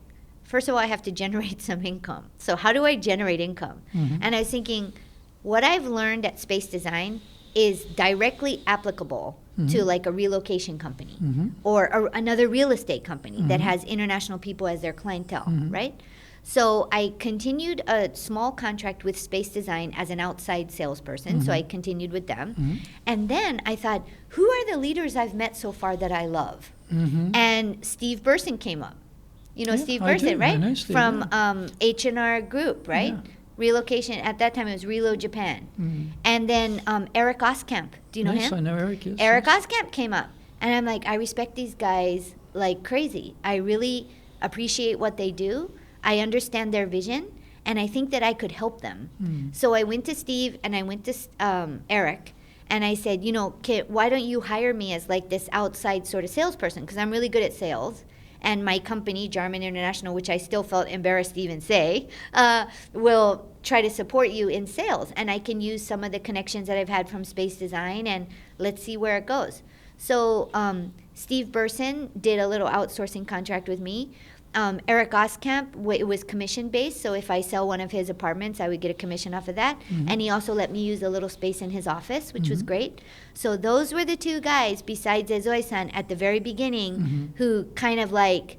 first of all, I have to generate some income. So how do I generate income? And I was thinking, what I've learned at Space Design is directly applicable to like a relocation company or another real estate company that has international people as their clientele, right? So I continued a small contract with Space Design as an outside salesperson. So I continued with them. And then I thought, who are the leaders I've met so far that I love? And Steve Burson came up. You know, Yeah, Steve I Burson, do. right? I know Steve, From H&R Group, right? Yeah. Relocation, at that time it was Relo Japan. And then Eric Oskamp, do you know Nice, him? I know Eric, yes. Eric yes. Oskamp came up. And I'm like, I respect these guys like crazy. I really appreciate what they do. I understand their vision. And I think that I could help them. So I went to Steve and I went to Eric. And I said, you know, why don't you hire me as like this outside sort of salesperson? Because I'm really good at sales. And my company, Jarman International, which I still felt embarrassed to even say, will try to support you in sales. And I can use some of the connections that I've had from Space Design, and let's see where it goes. So Steve Burson did a little outsourcing contract with me. Eric Oskamp, it was commission-based, so if I sell one of his apartments, I would get a commission off of that. And he also let me use a little space in his office, which was great. So those were the two guys, besides Ezoe-san, at the very beginning, who kind of like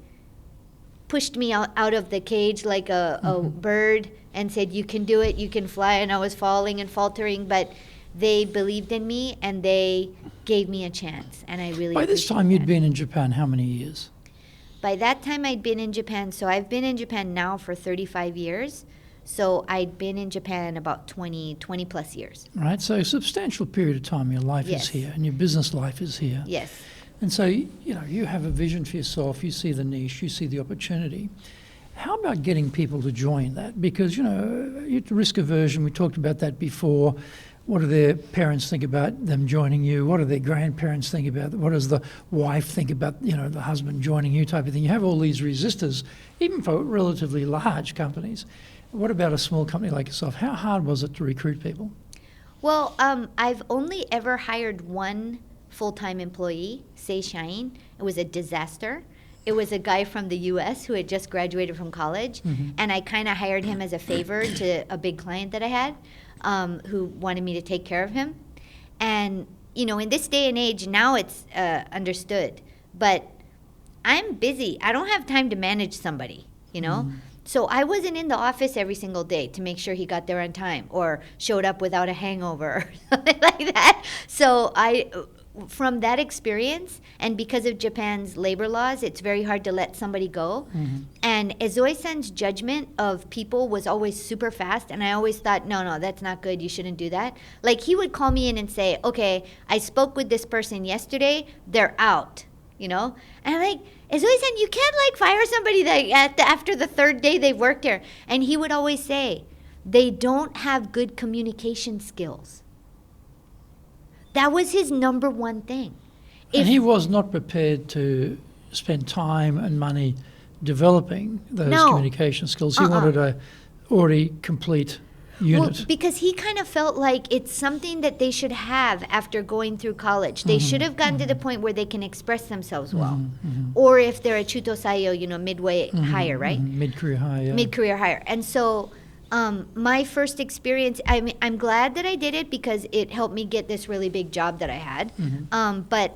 pushed me out of the cage like a bird and said, you can do it, you can fly. And I was falling and faltering, but they believed in me and they gave me a chance. And I really By this appreciate time, you'd that. been in Japan how many years? By that time, I'd been in Japan. So I've been in Japan now for 35 years. So I'd been in Japan about 20 plus years. Right, so a substantial period of time your life Yes. is here and your business life is here. Yes. And so, you know, you have a vision for yourself, you see the niche, you see the opportunity. How about getting people to join that? Because, you know, risk aversion, we talked about that before. What do their parents think about them joining you? What do their grandparents think about? What does the wife think about, you know, the husband joining you type of thing? You have all these resistors, even for relatively large companies. What about a small company like yourself? How hard was it to recruit people? Well, I've only ever hired one full-time employee, Seishain. It was a disaster. It was a guy from the U.S. who had just graduated from college, and I kind of hired him as a favor to a big client that I had, who wanted me to take care of him. And, you know, in this day and age, now it's understood. But I'm busy. I don't have time to manage somebody, you know. So I wasn't in the office every single day to make sure he got there on time or showed up without a hangover or something like that. So from that experience, and because of Japan's labor laws, it's very hard to let somebody go. And Ezoe-san's judgment of people was always super fast, and I always thought, no, that's not good, you shouldn't do that. Like, he would call me in and say, okay, I spoke with this person yesterday, they're out, And I'm like, Ezoe-san, you can't fire somebody after the third day they've worked here. And he would always say, they don't have good communication skills. That was his number one thing. And he was not prepared to spend time and money developing those communication skills. He wanted a already complete unit. Well, because he kind of felt like it's something that they should have after going through college. They should have gotten to the point where they can express themselves well. Or if they're a chuto saiyo, midway higher, right? Mid-career higher. Yeah. Mid-career higher. And so my first experience, I'm glad that I did it because it helped me get this really big job that I had. But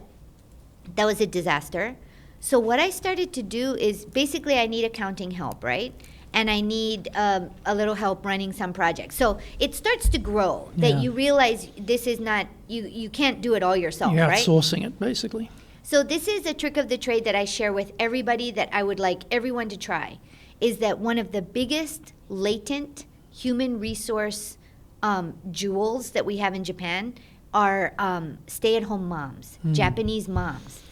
that was a disaster. So what I started to do is basically I need accounting help, right? And I need a little help running some projects. So it starts to grow that you realize this is not, you can't do it all yourself, You're right? outsourcing it, basically. So this is a trick of the trade that I share with everybody that I would like everyone to try, is that one of the biggest latent human resource jewels that we have in Japan are stay-at-home moms, Japanese moms.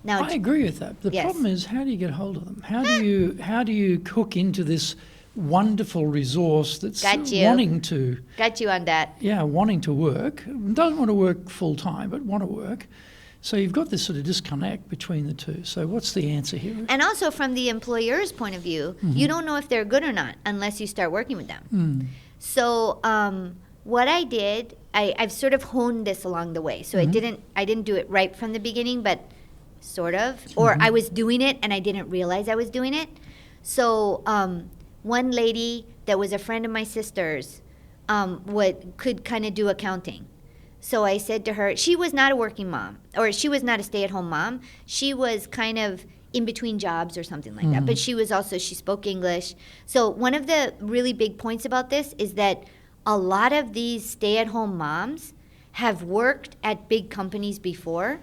Now, I agree with that. The problem is, how do you get hold of them? How do you hook into this wonderful resource that's wanting to... Got you on that. Yeah, wanting to work. Doesn't want to work full-time, but want to work. So you've got this sort of disconnect between the two. So what's the answer here? And also from the employer's point of view, you don't know if they're good or not unless you start working with them. So what I did, I've sort of honed this along the way. So I didn't do it right from the beginning, but sort of. Or I was doing it and I didn't realize I was doing it. So one lady that was a friend of my sister's could kind of do accounting. So I said to her, she was not a working mom, or she was not a stay-at-home mom. She was kind of in between jobs or something like that. But she spoke English. So one of the really big points about this is that a lot of these stay-at-home moms have worked at big companies before,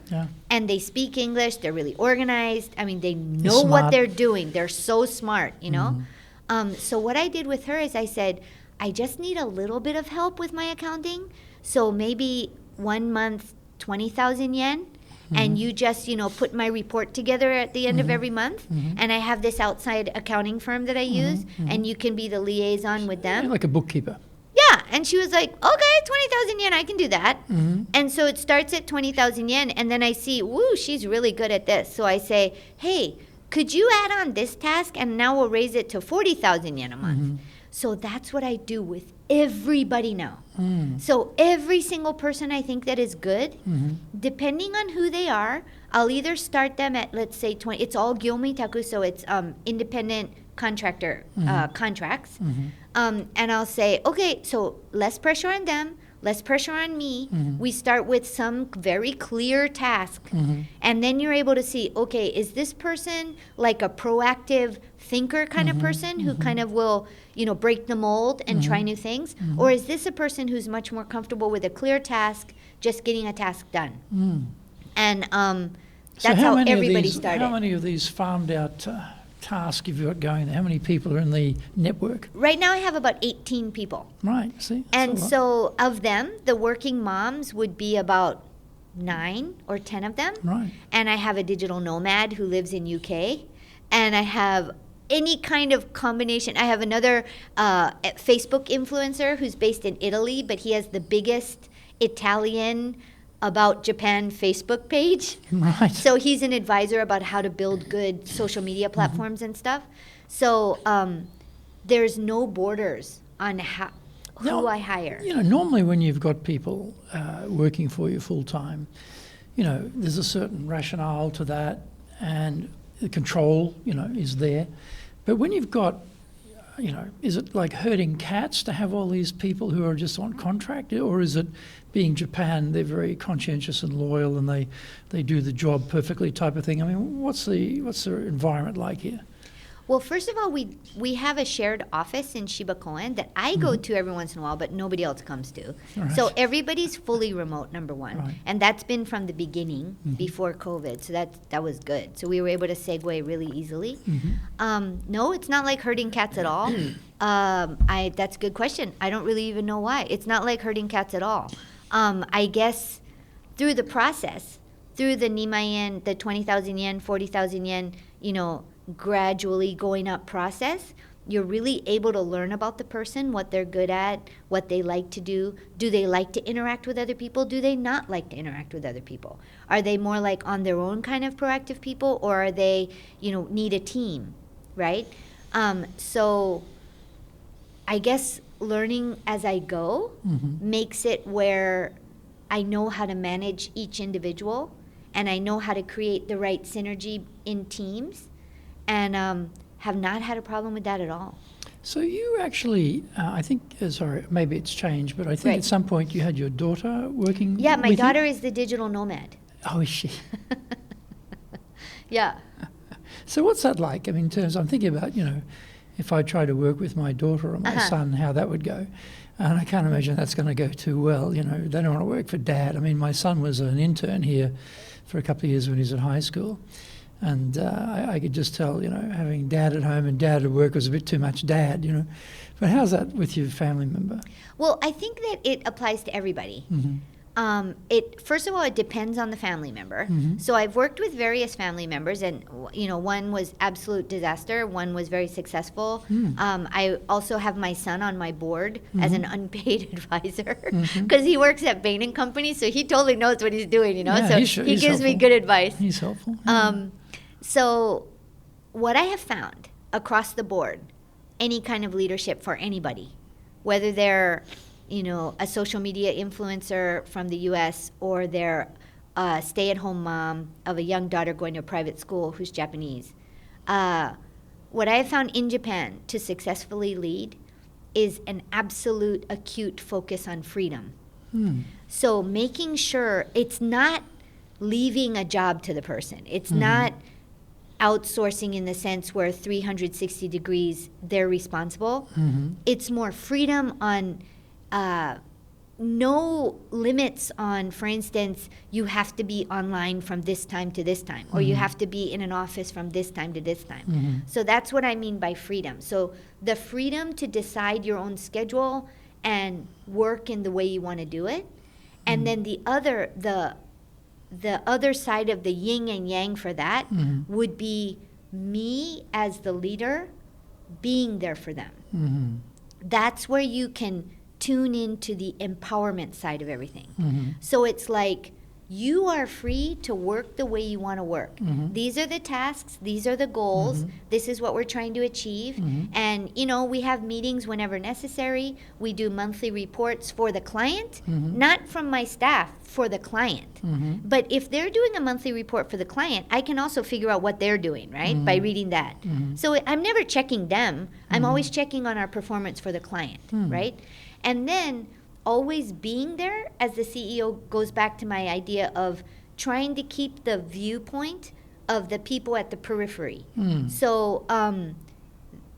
and they speak English. They're really organized. I mean, they know what they're doing. They're so smart, So what I did with her is I said, I just need a little bit of help with my accounting. So maybe 1 month, 20,000 yen, and you just, put my report together at the end of every month, and I have this outside accounting firm that I use, and you can be the liaison with them. Yeah, like a bookkeeper. Yeah, and she was like, okay, 20,000 yen, I can do that. And so it starts at 20,000 yen, and then I see, woo, she's really good at this. So I say, hey, could you add on this task, and now we'll raise it to 40,000 yen a month. So that's what I do with everybody now. So every single person I think that is good, depending on who they are, I'll either start them at, let's say, 20. It's all gyomitaku, so it's independent contractor contracts. And I'll say, okay, so less pressure on them, less pressure on me. We start with some very clear task. And then you're able to see, okay, is this person like a proactive thinker kind of person who kind of will, break the mold and try new things? Or is this a person who's much more comfortable with a clear task, just getting a task done? And that's how everybody started. How many of these farmed out tasks have you got going there? How many people are in the network? Right now I have about 18 people. Right, see? And so of them, the working moms would be about 9 or 10 of them. Right. And I have a digital nomad who lives in UK. And I have any kind of combination. I have another Facebook influencer who's based in Italy, but he has the biggest Italian about Japan Facebook page. Right. So he's an advisor about how to build good social media platforms and stuff. So there's no borders on who I hire. Normally when you've got people working for you full time, there's a certain rationale to that, and the control, is there. But when you've got, is it like herding cats to have all these people who are just on contract, or is it being Japan, they're very conscientious and loyal and they do the job perfectly type of thing? I mean, what's the environment like here? Well, first of all, we have a shared office in Shibakoen that I go to every once in a while, but nobody else comes to. Right. So everybody's fully remote, number one. Right. And that's been from the beginning, before COVID. So that was good. So we were able to segue really easily. No, it's not like herding cats at all. That's a good question. I don't really even know why. It's not like herding cats at all. I guess through the process, through the Nima yen, the 20,000 yen, 40,000 yen, gradually going up process, you're really able to learn about the person, what they're good at, what they like to do. Do they like to interact with other people? Do they not like to interact with other people? Are they more like on their own kind of proactive people, or are they, need a team, right? So I guess learning as I go makes it where I know how to manage each individual, and I know how to create the right synergy in teams, and have not had a problem with that at all. So you actually, I think, sorry, maybe it's changed, but I think at some point you had your daughter working. Yeah, my daughter is the digital nomad. Oh, is she? Yeah. So what's that like? I mean, in terms, I'm thinking about, if I try to work with my daughter or my son, how that would go. And I can't imagine that's going to go too well. They don't want to work for dad. I mean, my son was an intern here for a couple of years when he was at high school. And I could just tell, having dad at home and dad at work was a bit too much dad, But how's that with your family member? Well, I think that it applies to everybody. First of all, it depends on the family member. So I've worked with various family members, and one was absolute disaster, one was very successful. I also have my son on my board as an unpaid advisor, because he works at Bain & Company, so he totally knows what he's doing, Yeah, so he gives helpful. me good advice. He's helpful. So what I have found across the board, any kind of leadership for anybody, whether they're a social media influencer from the U.S. or they're a stay-at-home mom of a young daughter going to a private school who's Japanese. What I have found in Japan to successfully lead is an absolute acute focus on freedom. So making sure it's not leaving a job to the person. It's not outsourcing in the sense where 360 degrees they're responsible. It's more freedom on no limits on, for instance, you have to be online from this time to this time, or you have to be in an office from this time to this time. So that's what I mean by freedom. So the freedom to decide your own schedule and work in the way you want to do it. And then the other side of the yin and yang for that would be me as the leader being there for them. That's where you can tune into the empowerment side of everything. So it's like you are free to work the way you want to work. These are the tasks, these are the goals, this is what we're trying to achieve. And, we have meetings whenever necessary. We do monthly reports for the client, not from my staff, for the client. But if they're doing a monthly report for the client, I can also figure out what they're doing, right, by reading that. So I'm never checking them. I'm always checking on our performance for the client, right? And then always being there, as the CEO, goes back to my idea of trying to keep the viewpoint of the people at the periphery. So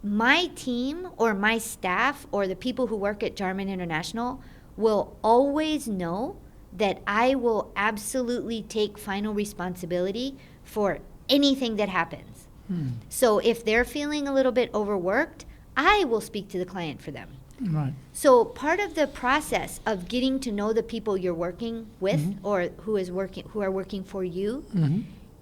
my team or my staff or the people who work at Jarman International will always know that I will absolutely take final responsibility for anything that happens. So if they're feeling a little bit overworked, I will speak to the client for them. Right. So part of the process of getting to know the people you're working with or who are working for you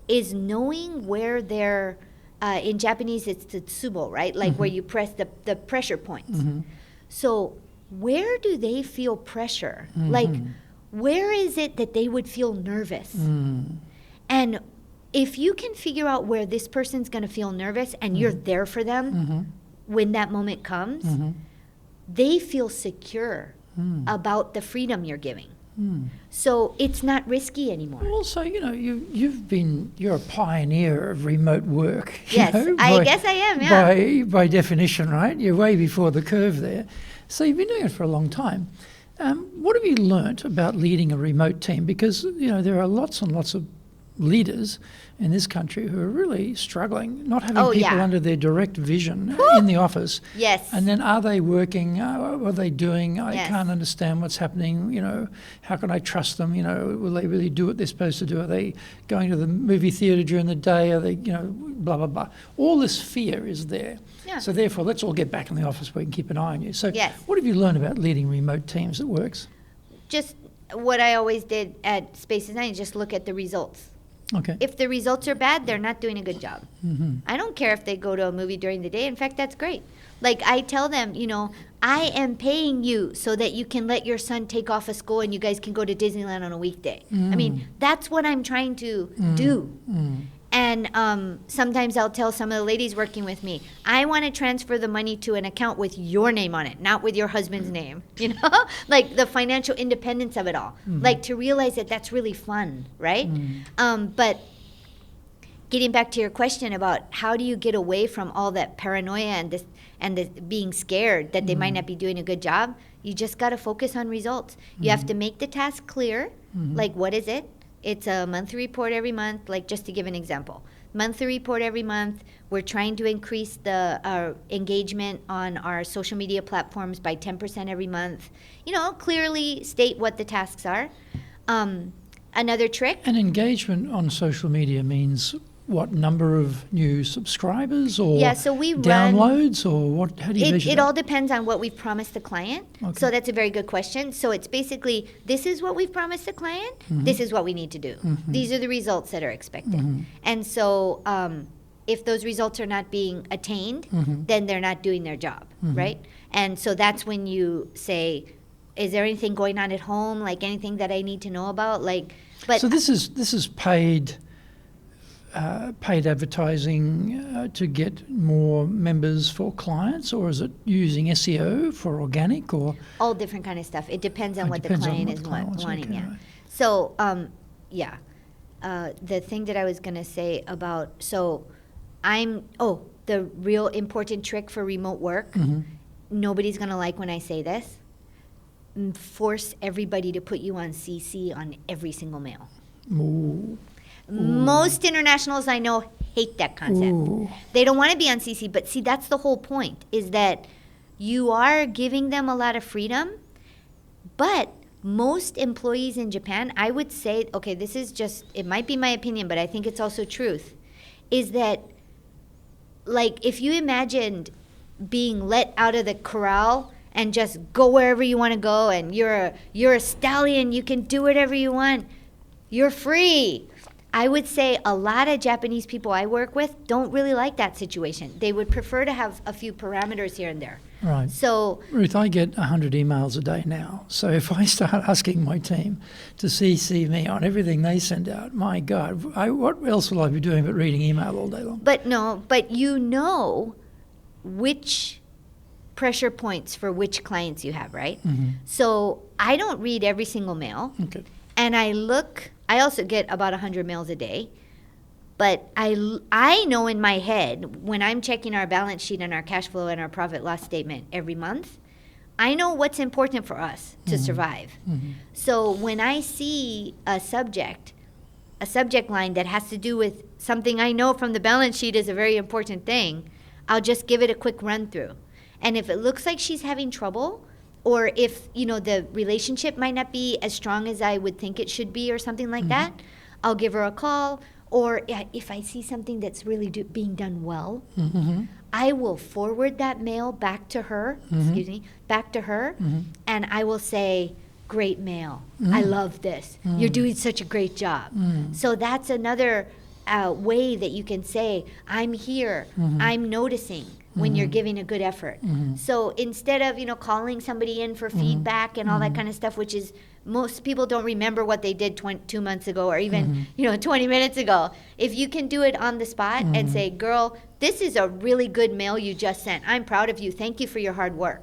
is knowing where they're, in Japanese it's the tsubo, right? Like where you press the pressure points. So where do they feel pressure? Like where is it that they would feel nervous? And if you can figure out where this person's going to feel nervous and you're there for them when that moment comes, they feel secure about the freedom you're giving. So it's not risky anymore. Also, you're a pioneer of remote work. Yes, I guess I am, yeah. By definition, right? You're way before the curve there. So you've been doing it for a long time. What have you learnt about leading a remote team? Because, there are lots and lots of leaders in this country who are really struggling, not having people under their direct vision in the office. Yes. And then are they working? What are they doing? I can't understand what's happening. How can I trust them? Will they really do what they're supposed to do? Are they going to the movie theatre during the day? Are they, blah, blah, blah. All this fear is there. Yeah. So therefore, let's all get back in the office where we can keep an eye on you. So what have you learned about leading remote teams that works? Just what I always did at Space Design is just look at the results. Okay. If the results are bad, they're not doing a good job. Mm-hmm. I don't care if they go to a movie during the day. In fact, that's great. Like I tell them, I am paying you so that you can let your son take off of school and you guys can go to Disneyland on a weekday. I mean, that's what I'm trying to do. And sometimes I'll tell some of the ladies working with me, I want to transfer the money to an account with your name on it, not with your husband's name, like the financial independence of it all. Like to realize that that's really fun, right? But getting back to your question about how do you get away from all that paranoia and this being scared that they might not be doing a good job, you just got to focus on results. You have to make the task clear, like what is it? It's a monthly report every month, like just to give an example. Monthly report every month. We're trying to increase our engagement on our social media platforms by 10% every month. Clearly state what the tasks are. Another trick. And engagement on social media means what, number of new subscribers or so we downloads or what? How do you measure it that? all depends on what we've promised the client. Okay. So that's a very good question. So it's basically, this is what we've promised the client. This is what we need to do. These are the results that are expected. And so if those results are not being attained, then they're not doing their job, right? And so that's when you say, is there anything going on at home, like anything that I need to know about? So this is paid advertising to get more members for clients, or is it using SEO for organic, or all different kind of stuff? It depends on what the client is wanting. Okay, right. So the thing that I was going to say about the real important trick for remote work. Nobody's going to like when I say this. Force everybody to put you on CC on every single mail. Ooh. Most internationals I know hate that concept. Ooh. They don't want to be on CC, but see, that's the whole point, is that you are giving them a lot of freedom, but most employees in Japan, I would say, okay, this is just, it might be my opinion, but I think it's also truth, is that, like, if you imagined being let out of the corral and just go wherever you want to go, and you're a stallion, you can do whatever you want, you're free. I would say a lot of Japanese people I work with don't really like that situation. They would prefer to have a few parameters here and there. Right. So, Ruth, I get 100 emails a day now. So if I start asking my team to CC me on everything they send out, my God, what else will I be doing but reading email all day long? But you know which pressure points for which clients you have, right? So I don't read every single mail. Okay. And I also get about 100 mails a day, but I know in my head, when I'm checking our balance sheet and our cash flow and our profit loss statement every month, I know what's important for us to survive. So when I see a subject line that has to do with something I know from the balance sheet is a very important thing, I'll just give it a quick run through. And if it looks like she's having trouble, or if, the relationship might not be as strong as I would think it should be or something like that, I'll give her a call. Or if I see something that's really being done well, I will forward that mail back to her, and I will say, great mail. I love this. You're doing such a great job. So that's another way that you can say, I'm here, I'm noticing when you're giving a good effort. So instead of, calling somebody in for feedback and all that kind of stuff, which is, most people don't remember what they did 2 months ago or even, 20 minutes ago. If you can do it on the spot and say, girl, this is a really good mail you just sent. I'm proud of you. Thank you for your hard work.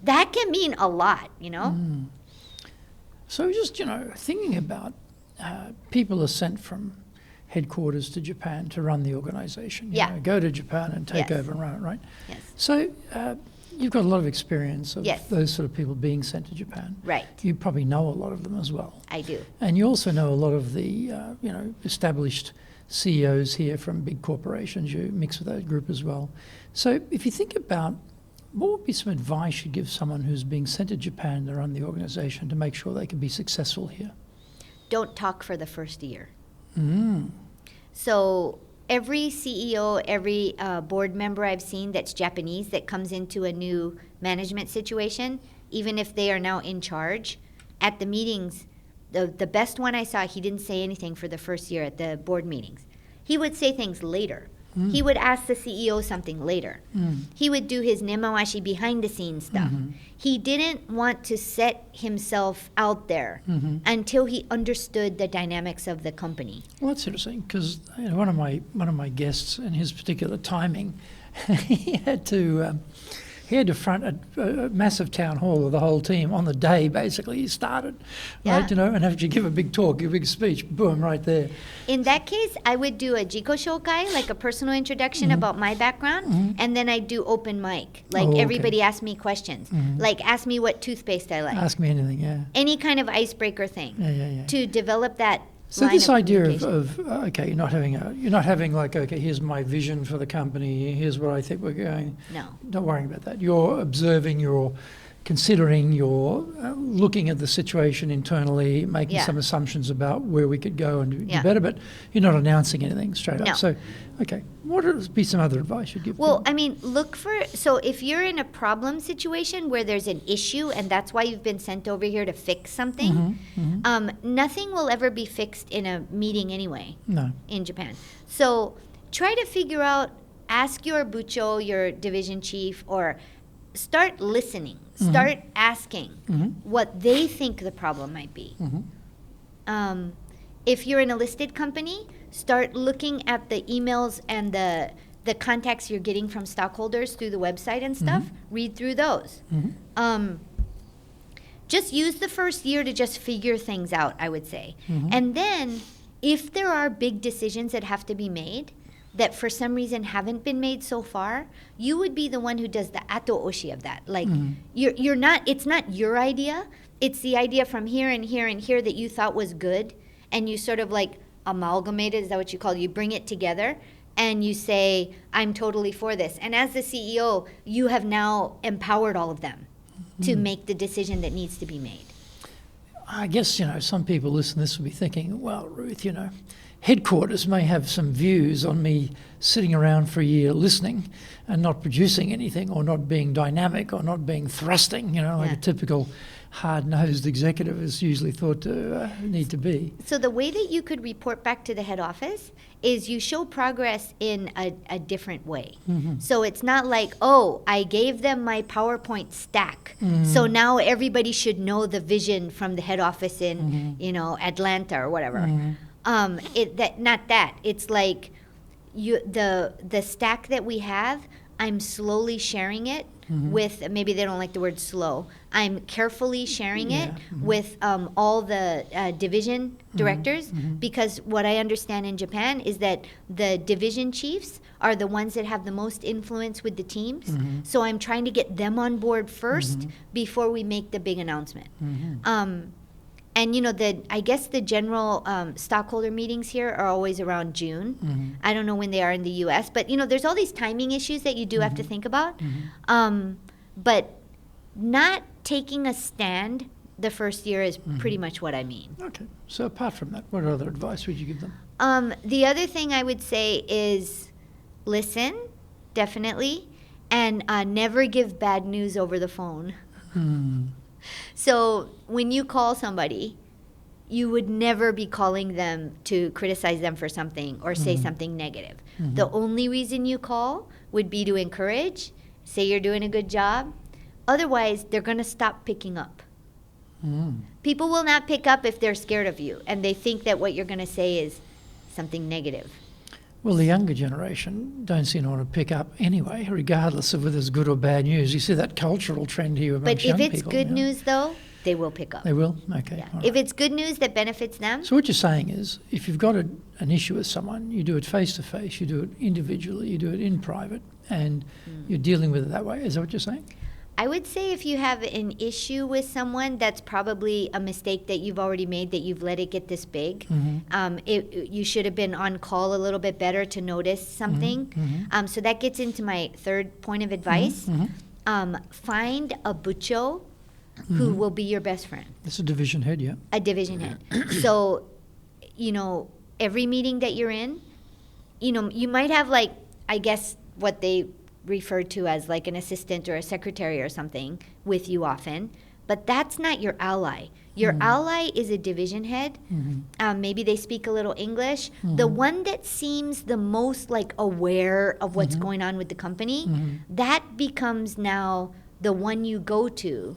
That can mean a lot, So just, thinking about people are sent from headquarters to Japan to run the organization. Go to Japan and take over and run it, right? Yes. So You've got a lot of experience of Yes. those sort of people being sent to Japan. Right. You probably know a lot of them as well. I do. And you also know a lot of the, established CEOs here from big corporations. You mix with that group as well. So if you think about what would be some advice you'd give someone who's being sent to Japan to run the organization to make sure they can be successful here? Don't talk for the first year. Mm. So every CEO, every board member I've seen that's Japanese that comes into a new management situation, even if they are now in charge, at the meetings, the best one I saw, he didn't say anything for the first year at the board meetings. He would say things later. He would ask the CEO something later. He would do his nemawashi behind the scenes stuff. He didn't want to set himself out there until he understood the dynamics of the company. Well, that's interesting because one of my guests in his particular timing, he had to front a massive town hall of the whole team on the day. Basically, he started, right? And have to give a big talk, give a big speech, boom, right there. In that case, I would do a jiko shokai, like a personal introduction about my background, and then I do open mic, like everybody asks me questions, like ask me what toothpaste I like. Ask me anything, yeah. Any kind of icebreaker thing. Yeah. To develop that. So this idea of you're not having like, okay, here's my vision for the company, here's where I think we're going. No. Don't worry about that. You're observing, you're considering, you're looking at the situation internally, making some assumptions about where we could go and do better, but you're not announcing anything straight up. So, okay, what would be some other advice you'd give? Well, I mean, so if you're in a problem situation where there's an issue and that's why you've been sent over here to fix something, nothing will ever be fixed in a meeting anyway. No. In Japan. So try to figure out, ask your bucho, your division chief, or start listening. Start asking what they think the problem might be. If you're in a listed company, start looking at the emails and the contacts you're getting from stockholders through the website and stuff. Read through those. Just use the first year to just figure things out, I would say. And then, if there are big decisions that have to be made, that for some reason haven't been made so far, you would be the one who does the ato oshi of that. Like, you're not, it's not your idea, it's the idea from here and here and here that you thought was good, and you sort of like amalgamate it, is that what you call it? You bring it together, and you say, I'm totally for this. And as the CEO, you have now empowered all of them to make the decision that needs to be made. I guess, some people listening to this will be thinking, well, Ruth, headquarters may have some views on me sitting around for a year listening and not producing anything or not being dynamic or not being thrusting, like a typical hard-nosed executive is usually thought to need to be. So the way that you could report back to the head office is you show progress in a different way. So it's not like, I gave them my PowerPoint stack, so now everybody should know the vision from the head office in, Atlanta or whatever. Not that. It's like the stack that we have, I'm slowly sharing it with, maybe they don't like the word slow, I'm carefully sharing it with all the division directors, because what I understand in Japan is that the division chiefs are the ones that have the most influence with the teams. So I'm trying to get them on board first before we make the big announcement. And I guess the general stockholder meetings here are always around June. I don't know when they are in the U.S., but there's all these timing issues that you do have to think about. But not taking a stand the first year is pretty much what I mean. Okay. So apart from that, what other advice would you give them? The other thing I would say is listen, definitely, and never give bad news over the phone. So when you call somebody, you would never be calling them to criticize them for something or say something negative. The only reason you call would be to encourage, say you're doing a good job. Otherwise, they're going to stop picking up. People will not pick up if they're scared of you and they think that what you're going to say is something negative. Well, the younger generation don't seem to want to pick up anyway, regardless of whether it's good or bad news. You see that cultural trend here amongst young people. But if it's good news, though, they will pick up. They will? Okay. Yeah. Right. If it's good news that benefits them. So what you're saying is, if you've got an issue with someone, you do it face-to-face, you do it individually, you do it in private, and you're dealing with it that way. Is that what you're saying? I would say if you have an issue with someone, that's probably a mistake that you've already made, that you've let it get this big. You should have been on call a little bit better to notice something. So that gets into my third point of advice. Find a bucho who will be your best friend. That's a division head, yeah. A division head. So, every meeting that you're in, you might have I guess what they refer to as like an assistant or a secretary or something with you often, but that's not your ally. Your ally is a division head. Maybe they speak a little English. The one that seems the most aware of what's going on with the company, that becomes now the one you go to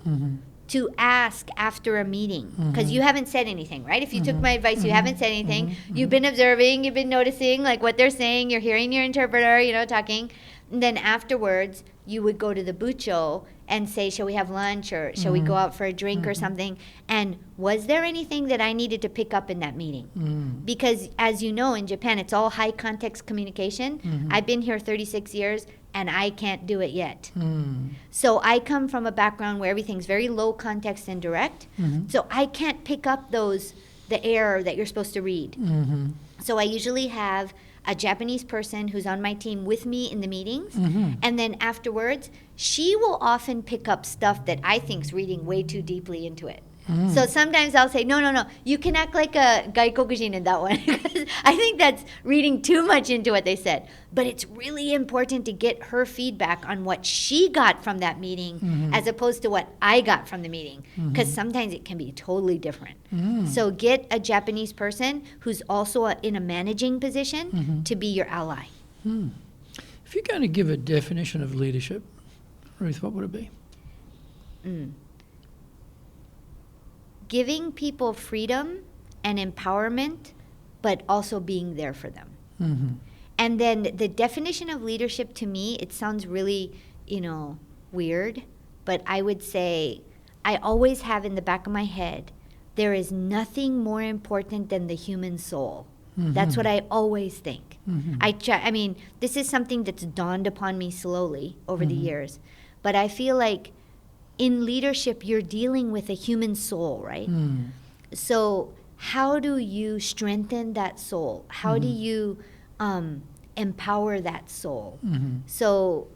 ask after a meeting, because you haven't said anything, right? If you took my advice, you haven't said anything. You've been observing, you've been noticing what they're saying, you're hearing your interpreter, talking. And then afterwards, you would go to the bucho and say, shall we have lunch, or shall we go out for a drink or something? And was there anything that I needed to pick up in that meeting? Because as you know, in Japan, it's all high context communication. I've been here 36 years and I can't do it yet. So I come from a background where everything's very low context and direct. So I can't pick up the error that you're supposed to read. So I usually have a Japanese person who's on my team with me in the meetings, and then afterwards, she will often pick up stuff that I think's reading way too deeply into it. So sometimes I'll say, no, you can act like a gaikokujin in that one, because I think that's reading too much into what they said. But it's really important to get her feedback on what she got from that meeting as opposed to what I got from the meeting, because sometimes it can be totally different. So get a Japanese person who's also in a managing position to be your ally. If you're going to give a definition of leadership, Ruth, what would it be? Giving people freedom and empowerment, but also being there for them. And then the definition of leadership, to me, it sounds really, weird, but I would say I always have in the back of my head, there is nothing more important than the human soul. That's what I always think. This is something that's dawned upon me slowly over the years, but I feel like in leadership, you're dealing with a human soul, right? So how do you strengthen that soul? How do you empower that soul? So,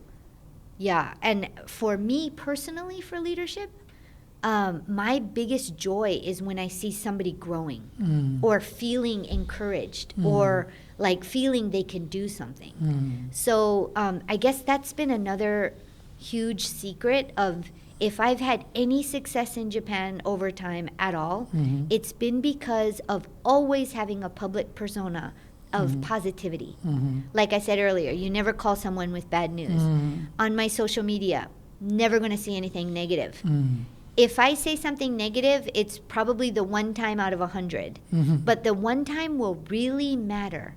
yeah, and for me personally, for leadership, my biggest joy is when I see somebody growing or feeling encouraged or feeling they can do something. So I guess that's been another huge secret of, if I've had any success in Japan over time at all, it's been because of always having a public persona of positivity. Like I said earlier, you never call someone with bad news. On my social media, never going to see anything negative. If I say something negative, it's probably the one time out of 100. But the one time will really matter.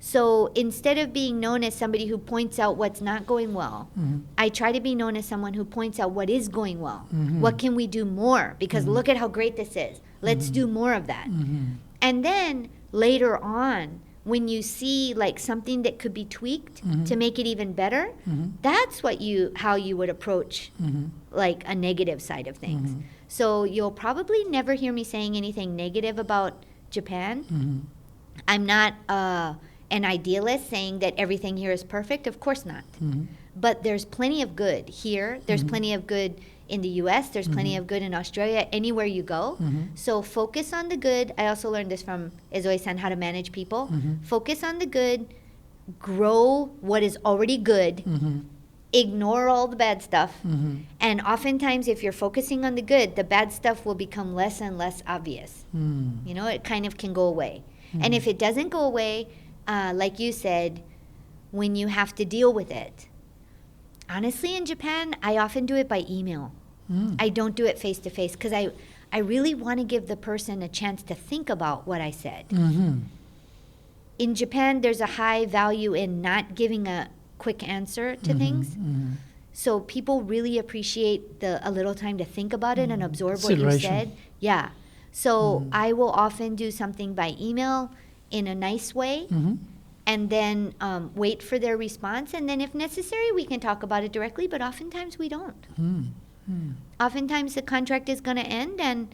So instead of being known as somebody who points out what's not going well, I try to be known as someone who points out what is going well. What can we do more? Because look at how great this is. Let's do more of that. And then later on, when you see something that could be tweaked to make it even better, that's how you would approach a negative side of things. So you'll probably never hear me saying anything negative about Japan. I'm not an idealist saying that everything here is perfect. Of course not. But there's plenty of good here. There's plenty of good in the US. There's plenty of good in Australia, anywhere you go. So focus on the good. I also learned this from Ezoe-san, how to manage people. Focus on the good. Grow what is already good. Ignore all the bad stuff. And oftentimes, if you're focusing on the good, the bad stuff will become less and less obvious. It kind of can go away. And if it doesn't go away, like you said, when you have to deal with it. Honestly, in Japan, I often do it by email. I don't do it face to face because I really want to give the person a chance to think about what I said. In Japan, there's a high value in not giving a quick answer to things. So people really appreciate a little time to think about it and absorb what you said. Yeah. So I will often do something by email in a nice way. and then wait for their response. And then if necessary, we can talk about it directly, but oftentimes we don't. Oftentimes the contract is going to end and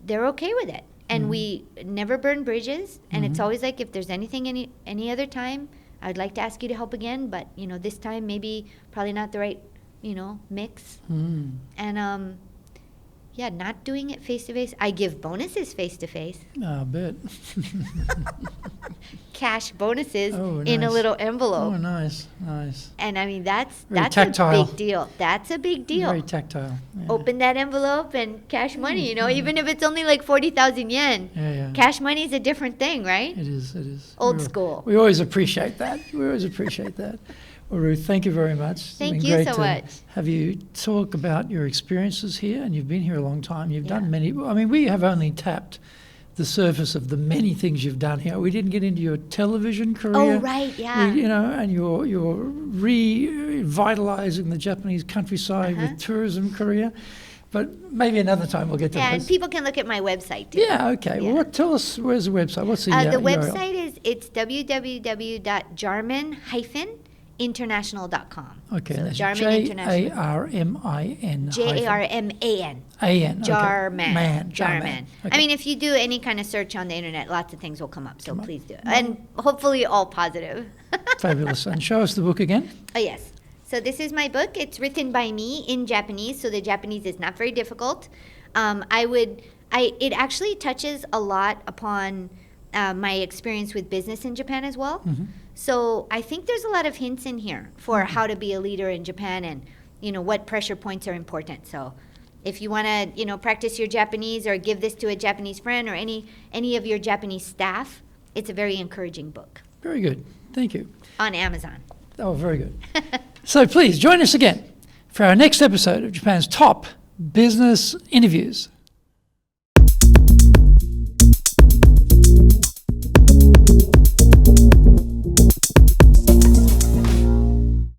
they're okay with it. And we never burn bridges. And it's always like, if there's anything any other time, I would like to ask you to help again, but, this time maybe probably not the right, mix. And, not doing it face-to-face. I give bonuses face-to-face. I bet. Cash bonuses in a little envelope. Oh, nice. And I mean, that's tactile. a big deal. That's a big deal. Very tactile. Yeah. Open that envelope and cash money, even if it's only like 40,000 yen. Yeah. Cash money is a different thing, right? It is. Old school. We always appreciate that. Well, Ruth, thank you very much. Thank you so much. Have you talk about your experiences here, and you've been here a long time. You've done many. I mean, we have only tapped the surface of the many things you've done here. We didn't get into your television career. Oh, right, yeah. And you're revitalizing the Japanese countryside with tourism career. But maybe another time we'll get to that. Yeah, and people can look at my website too. Yeah, okay. Yeah. Well, tell us, where's the website? What's the the website it's www.jarman-international.com. Okay, so that's Jarman International. Jarman. Jarman. Jarman. Okay. I mean, if you do any kind of search on the internet, lots of things will come up, so please do it. And hopefully all positive. Fabulous. And show us the book again. Oh, yes. So this is my book. It's written by me in Japanese, so the Japanese is not very difficult. It actually touches a lot upon my experience with business in Japan as well. So I think there's a lot of hints in here for how to be a leader in Japan and, what pressure points are important. So if you want to, practice your Japanese or give this to a Japanese friend or any of your Japanese staff, it's a very encouraging book. Very good. Thank you. On Amazon. Oh, very good. So please join us again for our next episode of Japan's top business interviews.